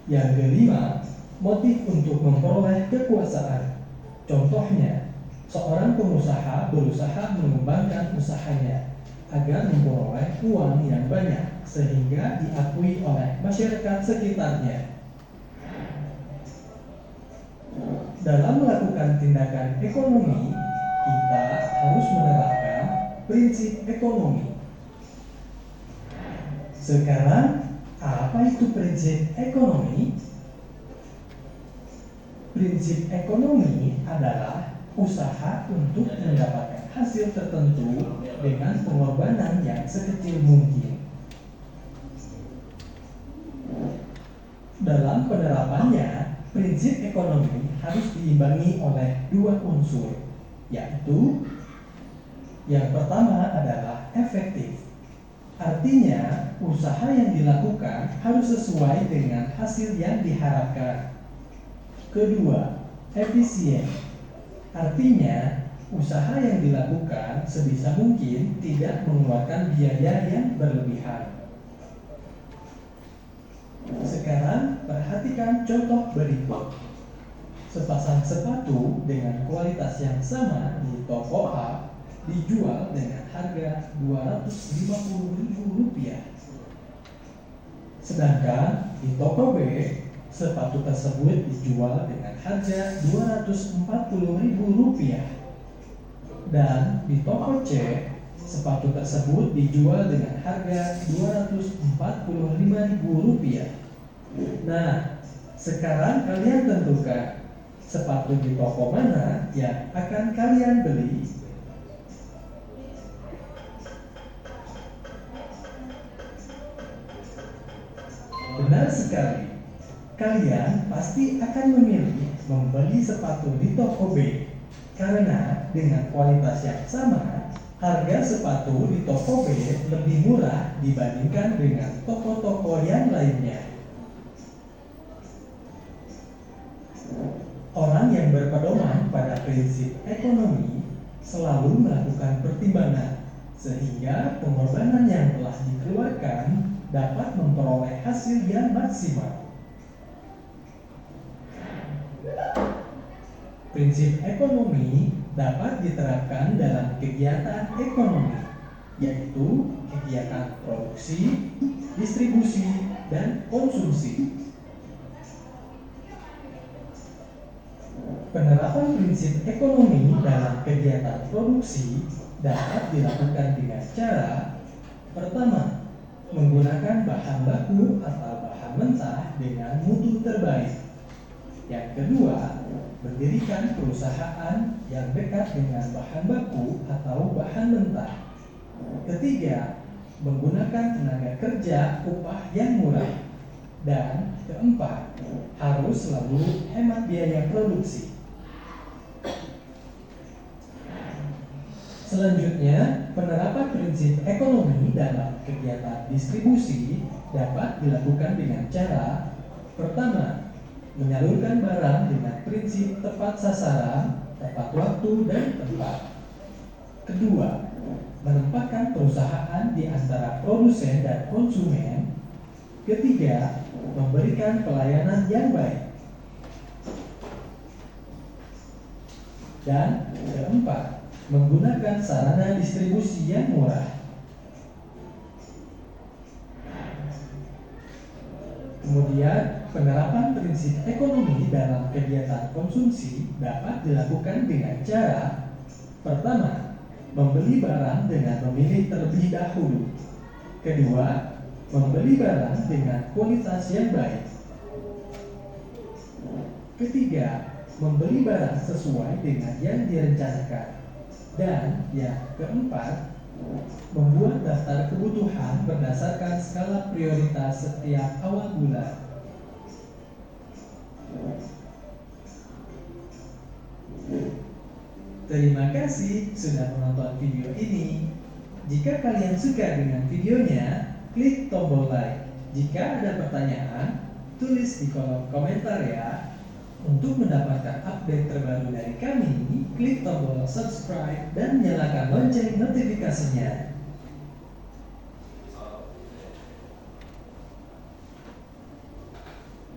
Yang kelima, motif untuk memperoleh kekuasaan. Contohnya, seorang pengusaha berusaha mengembangkan usahanya agar memperoleh uang yang banyak sehingga diakui oleh masyarakat sekitarnya. Dalam melakukan tindakan ekonomi, kita harus menerapkan prinsip ekonomi. Sekarang, apa itu prinsip ekonomi? Prinsip ekonomi adalah usaha untuk mendapatkan hasil tertentu dengan pengorbanan yang sekecil mungkin. Dalam penerapannya, prinsip ekonomi harus diimbangi oleh dua unsur, yaitu yang pertama adalah efektif. Artinya, usaha yang dilakukan harus sesuai dengan hasil yang diharapkan. Kedua, efisien. Artinya, usaha yang dilakukan sebisa mungkin tidak mengeluarkan biaya yang berlebihan. Sekarang, perhatikan contoh berikut. Sepasang sepatu dengan kualitas yang sama di toko A dijual dengan harga Rp250.000. Sedangkan di toko B, sepatu tersebut dijual dengan harga Rp240.000. Dan di toko C, sepatu tersebut dijual dengan harga Rp245.000. Nah, sekarang kalian tentukan sepatu di toko mana yang akan kalian beli. Benar sekali, kalian pasti akan memilih membeli sepatu di toko B karena dengan kualitas yang sama, harga sepatu di toko B lebih murah dibandingkan dengan toko-toko yang lainnya. Orang yang berpedoman pada prinsip ekonomi selalu melakukan pertimbangan sehingga pengorbanan yang telah dikeluarkan dapat memperoleh hasil yang maksimal. Prinsip ekonomi dapat diterapkan dalam kegiatan ekonomi, yaitu kegiatan produksi, distribusi, dan konsumsi. Penerapan prinsip ekonomi dalam kegiatan produksi dapat dilakukan dengan cara: pertama, menggunakan bahan baku atau bahan mentah dengan mutu terbaik. Yang kedua, mendirikan perusahaan yang dekat dengan bahan baku atau bahan mentah. Ketiga, menggunakan tenaga kerja upah yang murah. Dan keempat, harus selalu hemat biaya produksi. Selanjutnya, penerapan prinsip ekonomi dalam kegiatan distribusi dapat dilakukan dengan cara: pertama, menyalurkan barang dengan prinsip tepat sasaran, tepat waktu, dan tempat. Kedua, menempatkan perusahaan di antara produsen dan konsumen. Ketiga, memberikan pelayanan yang baik. Dan keempat, menggunakan sarana distribusi yang murah. Kemudian, penerapan prinsip ekonomi dalam kegiatan konsumsi dapat dilakukan dengan cara: pertama, membeli barang dengan memilih terlebih dahulu. Kedua, membeli barang dengan kualitas yang baik. Ketiga, membeli barang sesuai dengan yang direncanakan. Dan yang keempat, membuat daftar kebutuhan berdasarkan skala prioritas setiap awal bulan. Terima kasih sudah menonton video ini. Jika kalian suka dengan videonya, klik tombol like. Jika ada pertanyaan, tulis di kolom komentar ya. Untuk mendapatkan update terbaru dari kami, klik tombol subscribe dan nyalakan lonceng notifikasinya.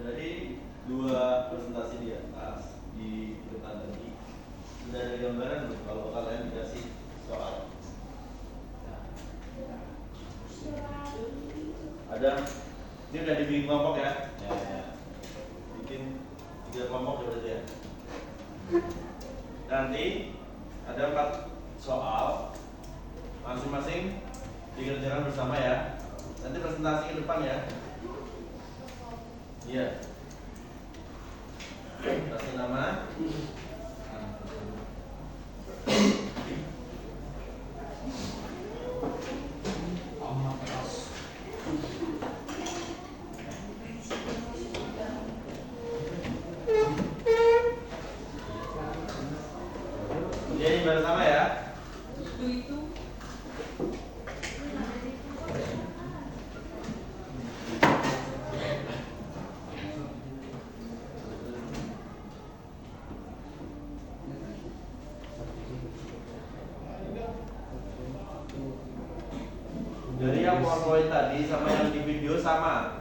Dari dua presentasi di atas di depan tadi sudah ada gambaran belum kalau kalian dikasih soal? Ada? Ini udah dibikin kelompok ya? Ya. Bikin 3 kelompok berarti ya. Nanti ada 4 soal, masing-masing dikerjakan bersama ya. Nanti presentasi ke depan ya. Iya. Kasih nama. Jadi bersama ya. Jadi yang PowerPoint tadi sama yang di video sama.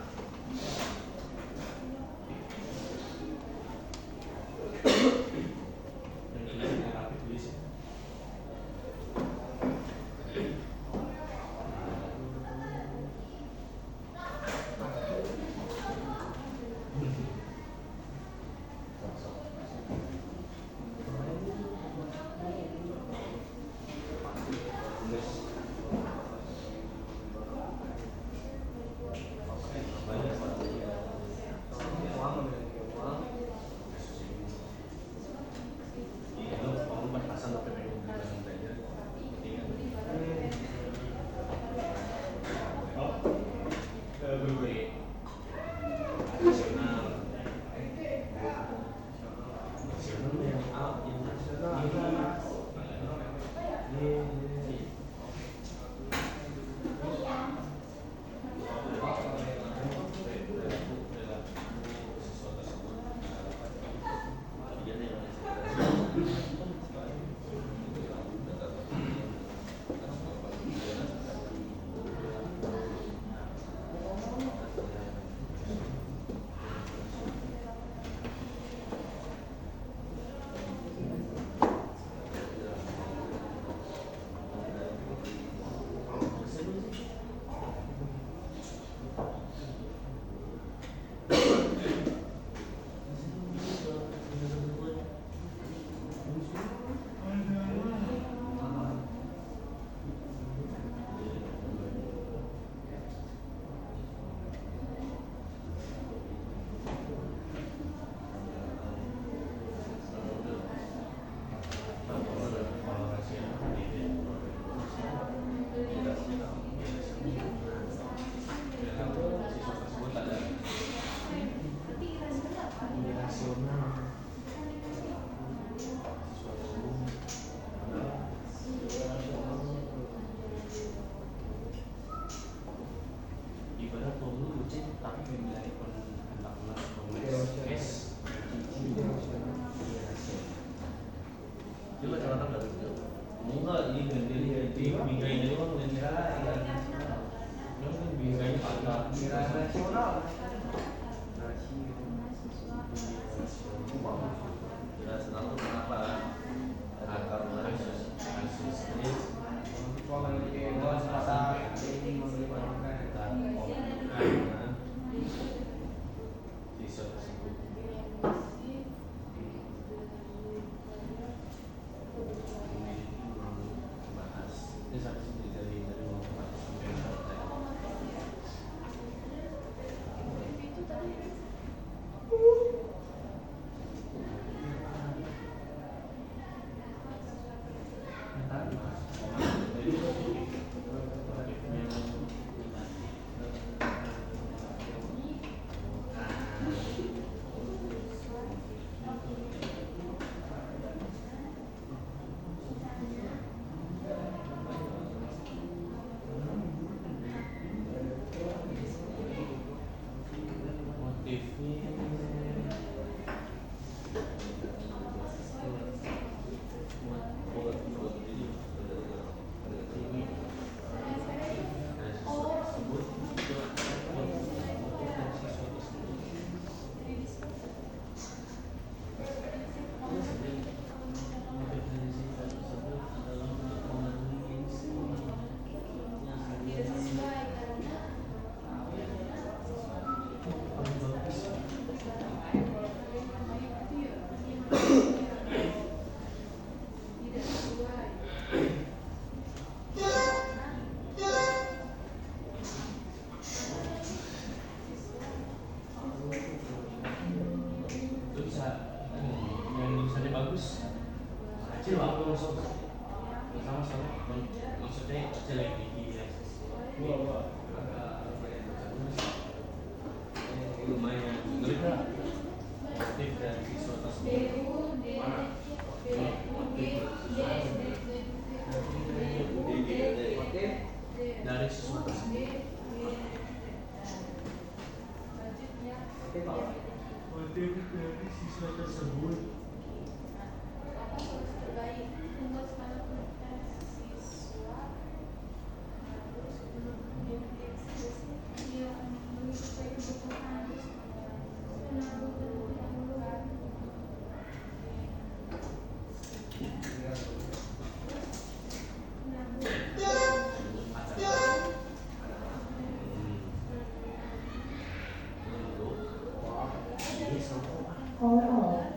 bagus kecil waktu masuk sama-sama maksudnya kecil yang tinggi ya lumayan mereka motif dari siswa tersebut mana motif dari siswa tersebut motif dari siswa tersebut Apa solusi terbaik untuk skala prioritas siswa harus dia memenuhi sesuai kebutuhan Overall,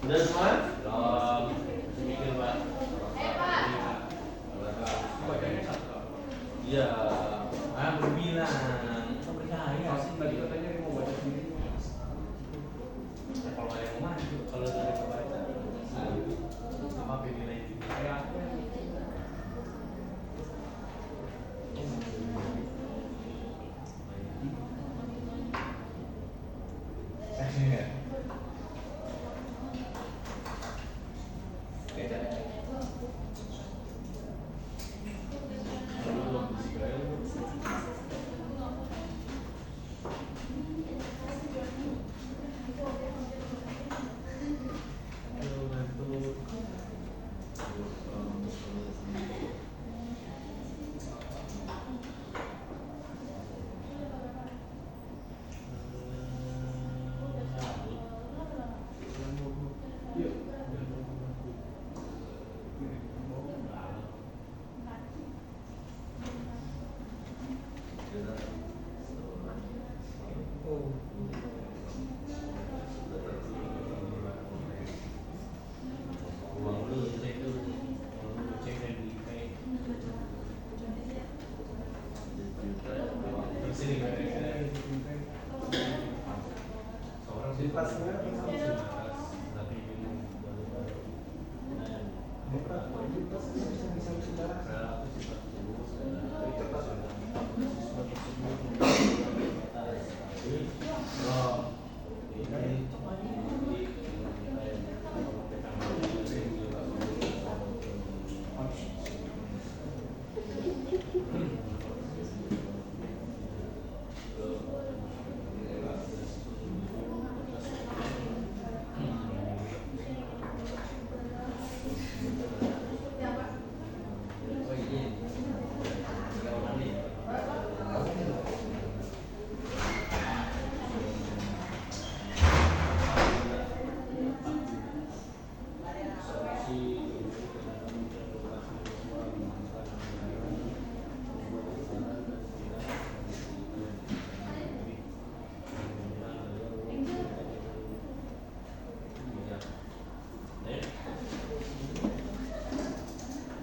Udah semua? Belum. Mikir Pak. Pak. Bacanya satu. Iya. Belum bilang. Kita percaya Pasti sih. tadi katanya dia mau baca sendiri. Ya, kalau ada yang mau maju, kalau ada yang mau baca, sama nilai tinggi. Kayak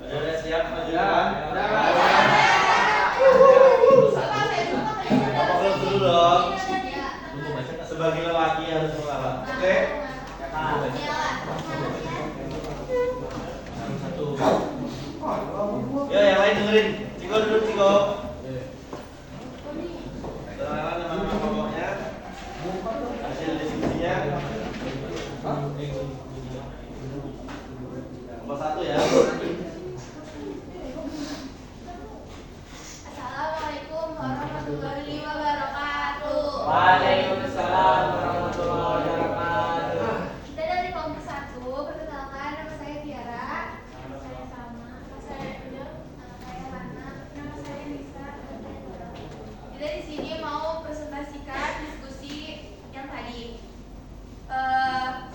Udah siap maju depan? Apa belum dulu dong? Sebagai lelaki harus mengalah. Oke? Ya, yang lain dengerin. Ciko duduk, Ciko. Kenalan nama-nama pokoknya. Hasil diskusinya. Nomor 1 ya. Assalamualaikum warahmatullahi wabarakatuh. Waalaikumsalam warahmatullahi wabarakatuh. Kita dari kelompok 1, perkenalkan nama saya Tiara. Nama saya Salma. Nama saya Angel. Nama saya Hana. Nama saya Nisa. Kita di sini mau presentasikan diskusi yang tadi.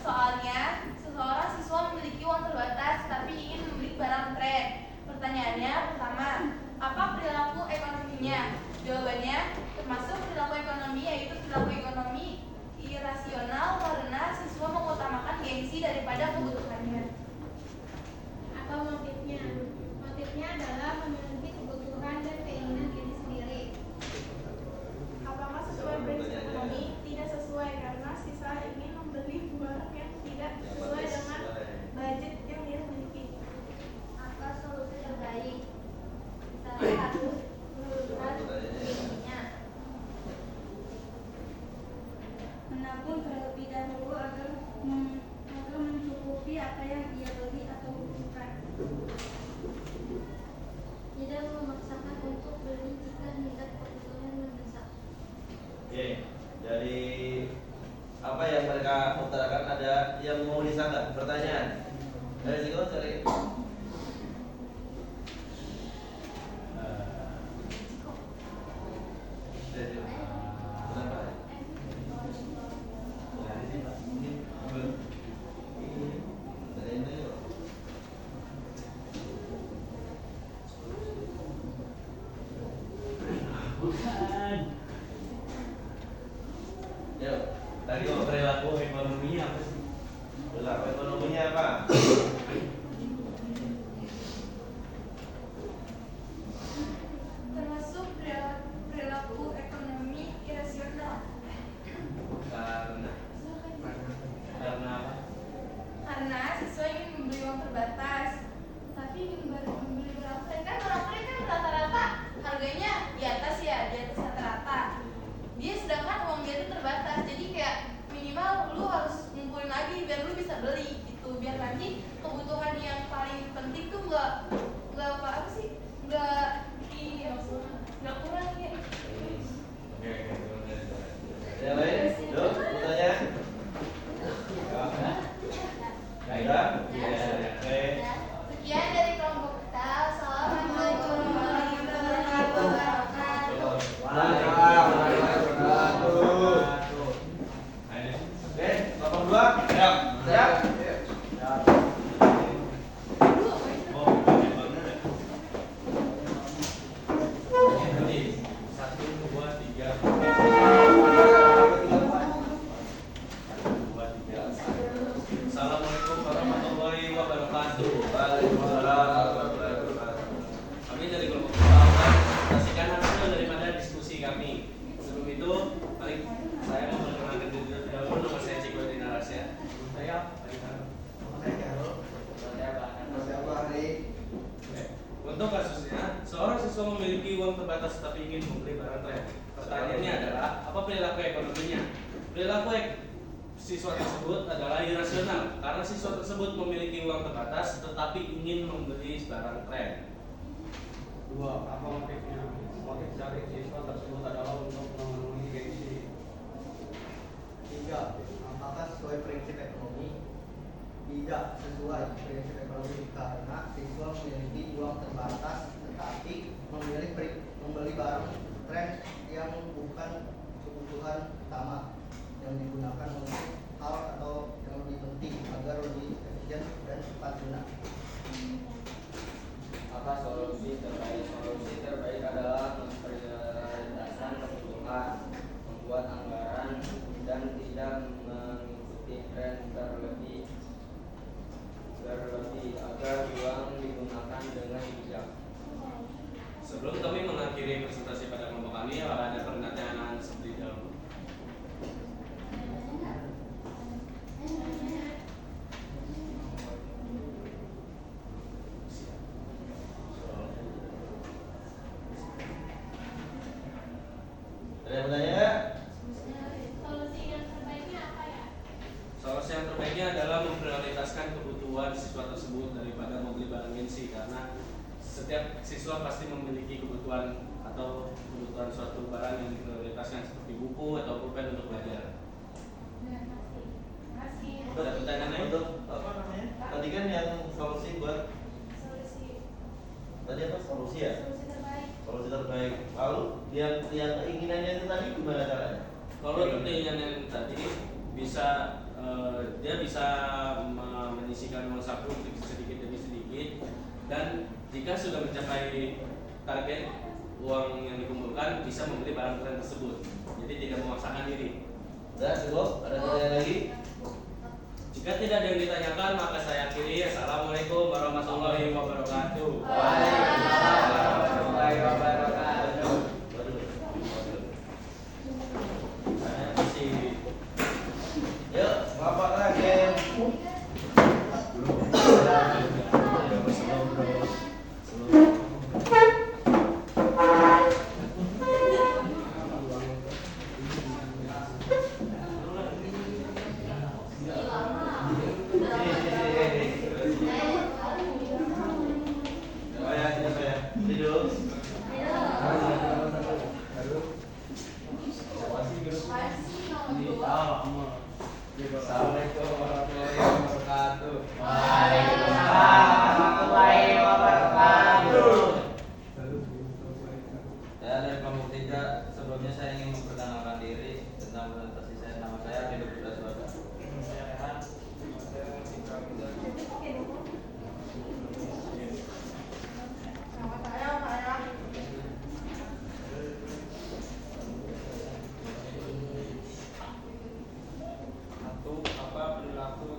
Soalnya seseorang siswa memiliki uang terbatas tapi ingin membeli barang tren. Pertanyaannya pertama, apa perilaku ekonominya? Jawabannya termasuk perilaku ekonomi, yaitu perilaku ekonomi irasional karena siswa mengutamakan gengsi daripada kebutuhannya. Apa motifnya? Motifnya adalah memenuhi kebutuhan dan keinginan diri sendiri. Apakah sesuai prinsip ekonomi? Tidak sesuai karena siswa ingin membeli barang yang tidak sesuai dengan budget yang dia miliki. Apa solusi terbaik? Salah satu, menurunkan dirinya. Menabung terlebih dahulu agar mencukupi apa yang ia beli atau butuhkan. Tidak memaksakan untuk beli jika tidak kebutuhan mendesak. Oke, dari apa yang mereka utarakan ada yang mau disangka pertanyaan dari Ciko cari. Kenapa? Yuk, tadi kalau perilaku ekonomi apa sih? Perilaku ekonominya apa? Termasuk perilaku ekonomi irasional. Karena apa? Karena siswa ingin membeli uang terbatas, tapi ingin membeli berapa? Kan orang keren kan rata-rata harganya di atas rata-rata. Dia sedangkan uang dia itu terbatas, jadi kayak minimal lu harus ngumpulin lagi biar lu bisa beli gitu, biar nanti kebutuhan yang paling penting tuh nggak kurang ya. Oke. Yang lain? Yuk, bertanya. Enggak? Oke. Sekian dari kelompok kita. Assalamualaikum warahmatullahi wabarakatuh. Oke, nomor 2. Siap. Siap. Assalamualaikum warahmatullahi wabarakatuh. Kami dari kelompok pertama presentasikan hasil daripada diskusi kami. Sebelum itu, mari saya memperkenalkan diri terlebih dahulu. Nama saya Ciko Dinaras ya. Saya Untuk kasusnya, seorang siswa memiliki uang terbatas tapi ingin membeli barang tren. Pertanyaannya adalah, apa perilaku ekonominya? Perilaku siswa tersebut adalah irasional karena siswa tersebut memiliki uang terbatas tetapi ingin membeli barang tren. 2. Apa motifnya? Motif dari siswa tersebut adalah untuk memenuhi gengsi. 3. Apakah sesuai prinsip ekonomi? Tidak sesuai prinsip ekonomi karena siswa memiliki uang terbatas tetapi membeli barang tren yang bukan kebutuhan utama yang digunakan untuk hal atau yang lebih penting agar lebih efisien dan cepat guna. Apa solusi terbaik? Solusi terbaik adalah memprioritaskan kebutuhan, membuat anggaran dan tidak mengikuti tren berlebih agar uang digunakan dengan bijak. Sebelum kami mengakhiri presentasi pada kelompok kami, apakah ada pertanyaan seperti dahulu? Ada yang bertanya nggak? Solusi yang terbaiknya apa ya? Solusi yang terbaiknya adalah memprioritaskan kebutuhan siswa tersebut daripada membeli barang gengsi, karena setiap siswa pasti memiliki kebutuhan atau kebutuhan suatu barang yang diprioritaskan seperti buku atau pulpen untuk belajar. Ada pertanyaan lain? Untuk apa namanya? Tadi kan yang solusi buat tadi apa? Solusi ya? Solusi terbaik. Lalu yang keinginannya itu tadi gimana caranya? Kalau keinginan yang tadi dia bisa menyisihkan uang saku sedikit demi sedikit, dan jika sudah mencapai target uang yang dikumpulkan bisa membeli barang tren tersebut. Jadi tidak memaksakan diri. Udah cukup? Ada pertanyaan lagi? Jika tidak ada yang ditanyakan, maka saya akhiri. Assalamualaikum warahmatullahi wabarakatuh. Waalaikumsalam warahmatullahi wabarakatuh. Yuk, selamat lagi. Assalamualaikum warahmatullahi wabarakatuh. Waalaikumsalam warahmatullahi wabarakatuh. Saya dari kelompok 3. Sebelumnya saya ingin memperkenalkan diri tentang presentasi saya. Nama saya Ridho Putra Suwada. Saya Rehan. Satu, apa perilaku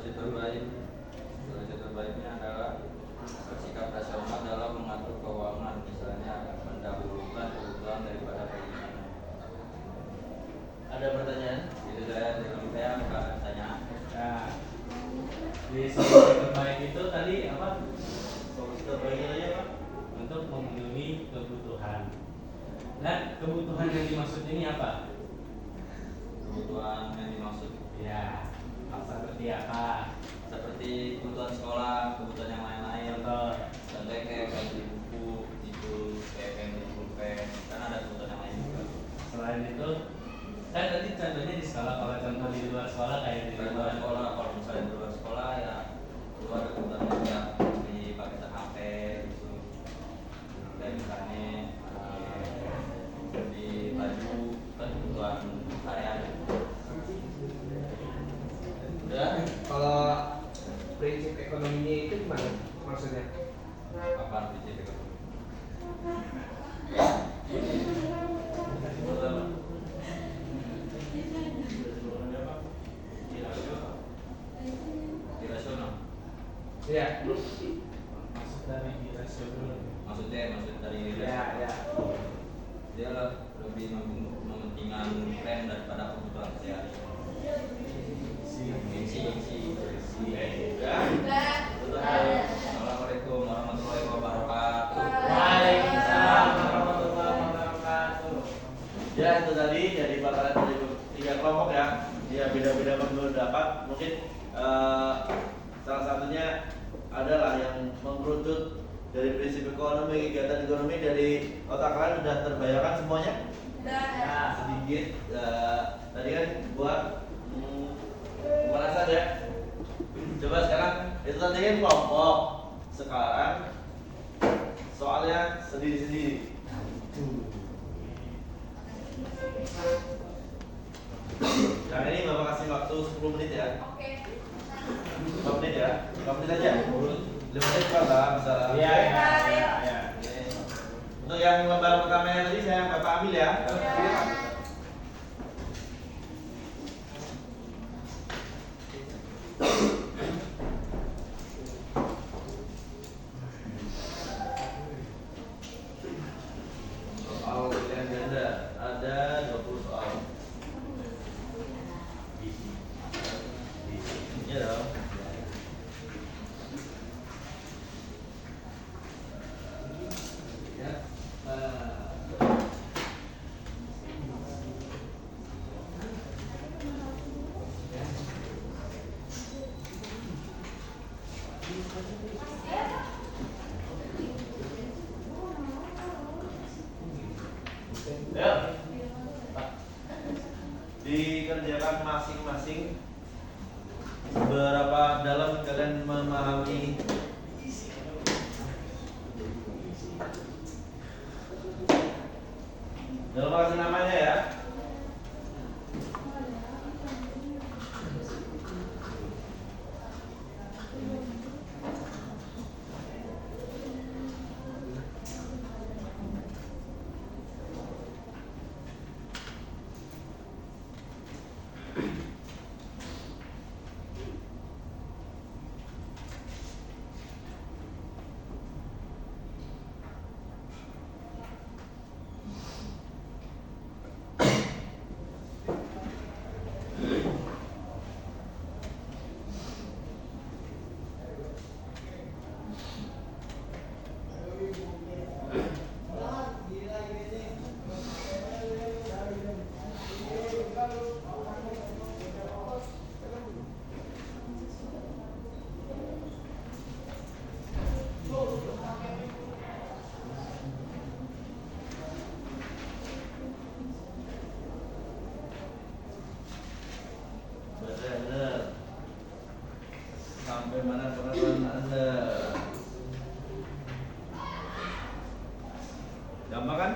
Solusi terbaiknya adalah bersikap rasional dalam mengatur keuangan, misalnya mendahulukan kebutuhan daripada keinginan. Ada pertanyaan? Itu saya nggak tanya. Nah, di solusi terbaik itu tadi apa? Solusi terbaiknya tadi apa? Untuk memenuhi kebutuhan. Nah, kebutuhan yang dimaksud ini apa? Kebutuhan yang dimaksud Ya, seperti apa? seperti kebutuhan sekolah, kebutuhan yang lain-lain. Contohnya kayak beli buku, itu kayak beli pulpen, kan ada kebutuhan yang lain juga. Selain itu, kan tadi contohnya di sekolah. Kalau contoh di luar sekolah kayak di Di luar sekolah, kalau misalnya di luar sekolah ya keluar kebutuhan juga di paket HP gitu. Kayak misalnya di baju kan kebutuhan harian. Udah, kalau prinsip ekonominya itu gimana maksudnya? Apa prinsip ekonomi? Irasional. Iya. Maksud dari irasional. Maksud dari Ya. dia lebih mementingkan tren daripada kebutuhan sehari. Assalamualaikum warahmatullahi wabarakatuh. Waalaikumsalam warahmatullahi wabarakatuh. Ya itu tadi jadi bakalan dari 3 kelompok ya. Dia beda-beda pendapat. Mungkin salah satunya adalah yang mengerucut dari prinsip ekonomi, kegiatan ekonomi dari otak kalian sudah terbayarkan semuanya? Nah, sedikit. Tadi kan buat pemanasan ya. Coba sekarang itu tadi kan kelompok. Sekarang soalnya sendiri-sendiri. Nah ini Bapak kasih waktu 10 menit ya. Oke. 5 menit ya. 5 menit aja. 5 menit Pak, bisa. Iya. Oke. Untuk yang lembar pertamanya tadi saya Bapak ambil ya. Soal pilihan ganda ada 20 soal. Iya dong. Ya. Ya. Dikerjakan masing-masing. Seberapa dalam kalian memahami dalam kasih namanya ya. Baca yang benar. Sampai mana pengetahuan Anda? Gampang kan?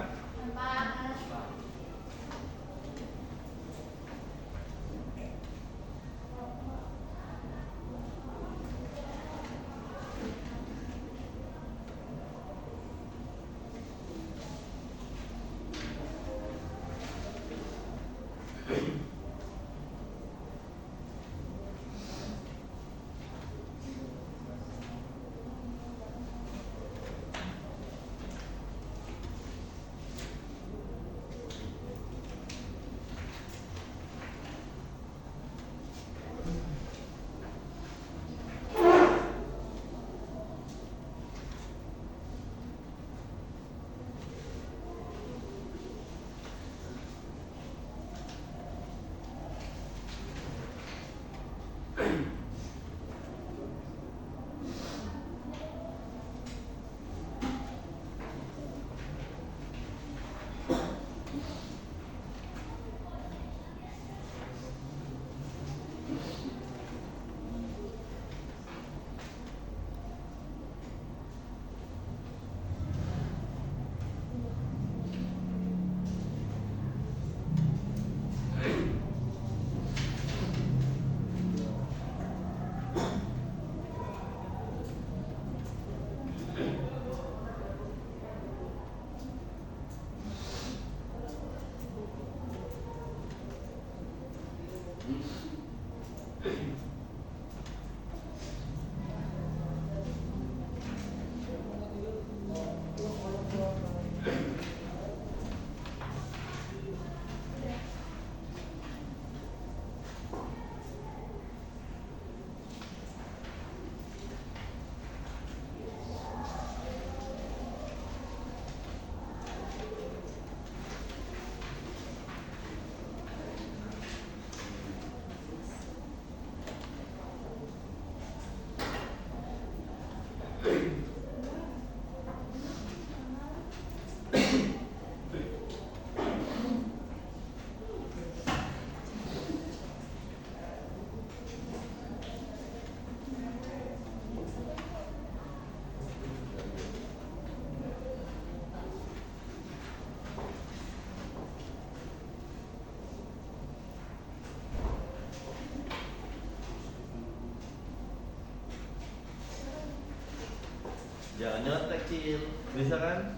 Jangan nyontek Cil. Bisa kan?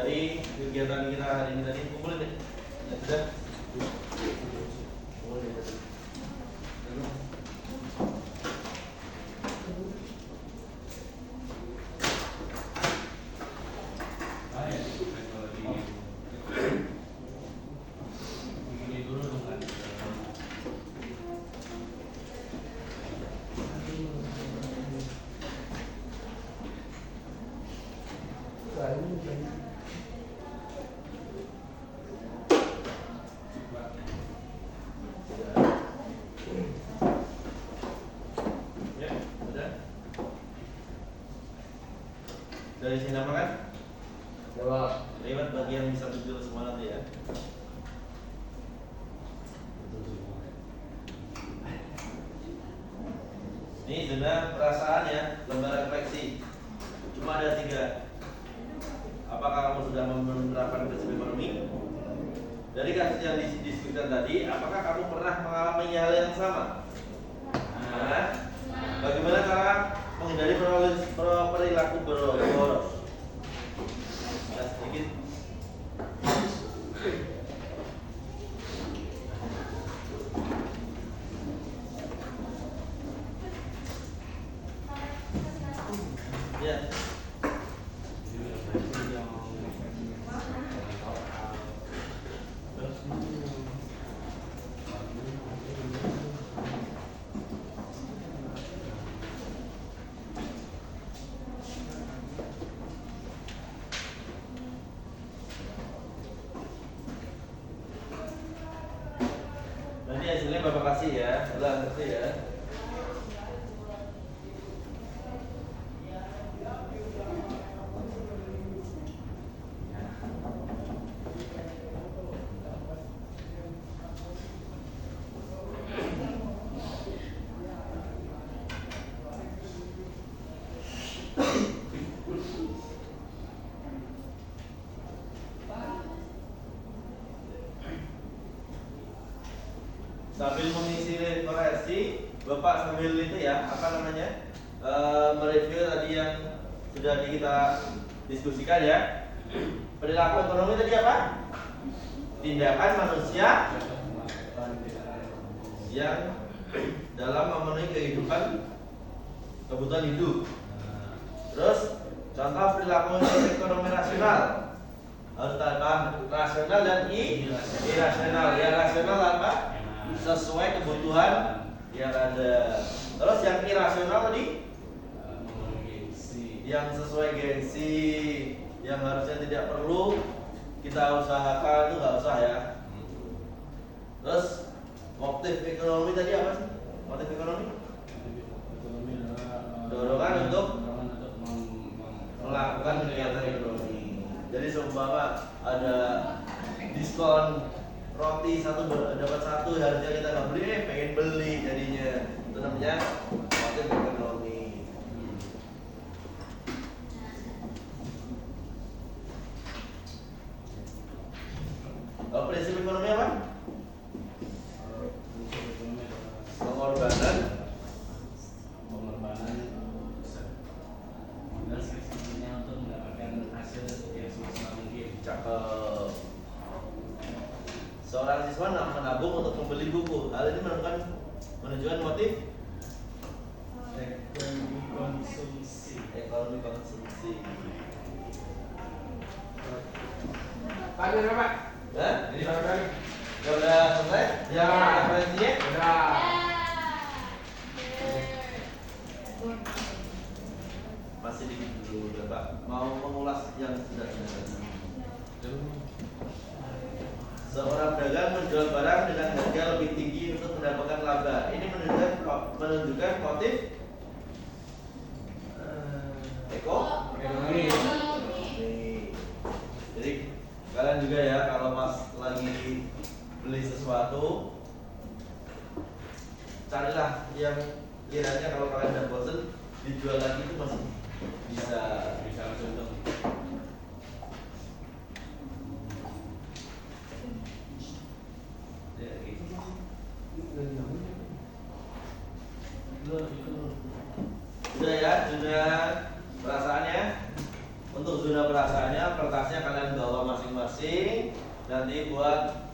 dari kegiatan kita hari ini tadi. Kumpulin deh. Ya, sudah. Kumpulin deh. Dari sini apa kan? Jawab. Lewat bagian bisa betul semua nanti ya. Ini zona perasaan ya, lembar refleksi. Cuma ada 3. Apakah kamu sudah menerapkan prinsip ekonomi? Dari kasus yang didiskusikan tadi, apakah kamu pernah mengalami hal yang sama? Nah, bagaimana cara menghindari perilaku boros? Ya, sedikit. Ya. Nanti hasilnya Bapak kasih ya, ulang ngerti ya. Sambil mengisi koreksi, Bapak sambil itu ya, apa namanya, mereview tadi yang sudah kita diskusikan ya. Perilaku ekonomi tadi apa? Tindakan manusia yang dalam memenuhi kehidupan kebutuhan hidup. Terus contoh perilaku ekonomi rasional. Harus paham rasional dan irasional. Yang rasional apa? Sesuai kebutuhan yang ada. Terus yang irasional tadi yang sesuai gengsi, yang harusnya tidak perlu kita usahakan itu nggak usah ya. Terus motif ekonomi tadi apa sih? Motif ekonomi? Dorongan untuk melakukan kegiatan ekonomi. Jadi seumpama ada diskon roti satu dapat satu, harusnya kita nggak beli, pengen beli jadinya. Itu namanya motif ekonomi. Prinsip ekonomi apa? Pengorbanan dan seksisinya untuk mendapatkan hasil yang semaksimal mungkin. cakep. Seorang siswa menabung untuk membeli buku. Hal ini menunjukkan motif Ekonomi konsumsi. ekonomi konsumsi. Tanya apa? Ya? Jadi kan? Udah selesai? Ya. Referensinya? Udah. Masih dikit dulu, Bapak. Mau mengulas yang sudah tadi. Seorang pedagang menjual barang dengan harga lebih tinggi untuk mendapatkan laba. Ini menunjukkan motif Ekonomi. Jadi kalian juga ya, kalau Mas lagi beli sesuatu, carilah yang kiranya kalau kalian udah bosen dijual lagi itu masih bisa langsung dong. Sudah ya, zona perasaannya. Untuk zona perasaannya, kertasnya kalian bawa masing-masing. Nanti buat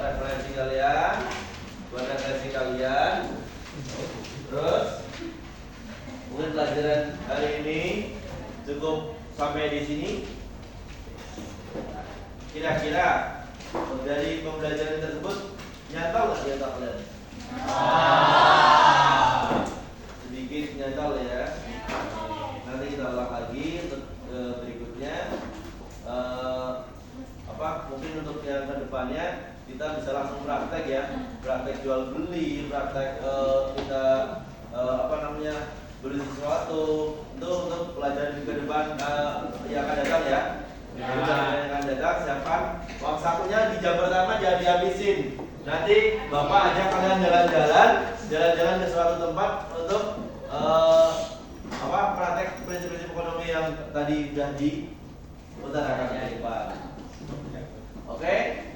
referensi kalian, Terus mungkin pelajaran hari ini cukup sampai di sini. Kira-kira dari pembelajaran tersebut nyantol nggak di otak kalian? Sedikit nyantol ya. Nanti kita ulang lagi untuk berikutnya. Mungkin untuk yang kedepannya kita bisa langsung praktek ya, praktek jual beli, praktek kita beli sesuatu. Itu untuk pelajaran ke depan yang akan datang ya. Pelajaran yang akan datang, siapkan uang sakunya di jam pertama jangan dihabisin. Nanti Bapak ajak kalian jalan-jalan ke suatu tempat untuk praktek prinsip-prinsip ekonomi yang tadi sudah diutarakan di depan. Oke,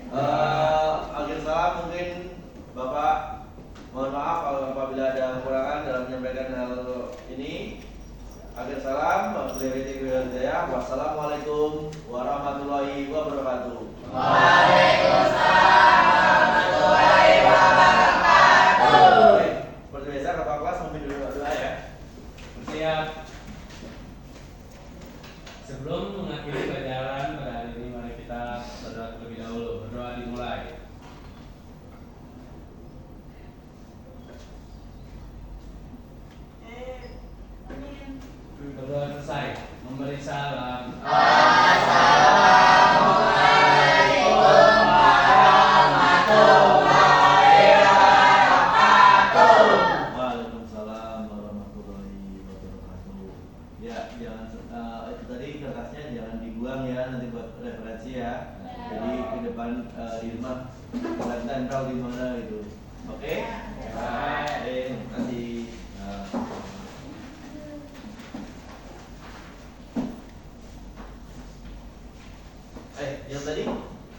akhir salam mungkin Bapak mohon maaf apabila ada kekurangan dalam menyampaikan hal ini. Akhir salam, wassalamualaikum warahmatullahi wabarakatuh. Waalaikumsalam warahmatullahi wabarakatuh. Oke, seperti biasa ketua kelas memimpin doa ya. Bersiap. Sebelum mengakhiri pelajaran pada hari ini, mari kita berdoa terlebih dahulu. Berdoa dimulai. Berdoa selesai. Memberi salam. Assalamualaikum warahmatullahi wabarakatuh. Waalaikumsalam warahmatullahi wabarakatuh. Ya, jangan itu tadi kertasnya jangan dibuang ya, nanti buat referensi ya. Jadi ke depan di rumah kalian tempel di mana gitu. Oke? Terima kasih. Yang tadi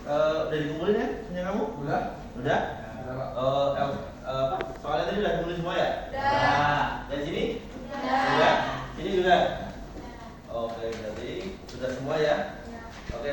udah dikumpulin ya punya kamu? Udah. Udah? Soalnya tadi udah dikumpulin semua ya? Udah. Dan sini? Udah. Ini juga? Oke, berarti sudah semua ya? Oke.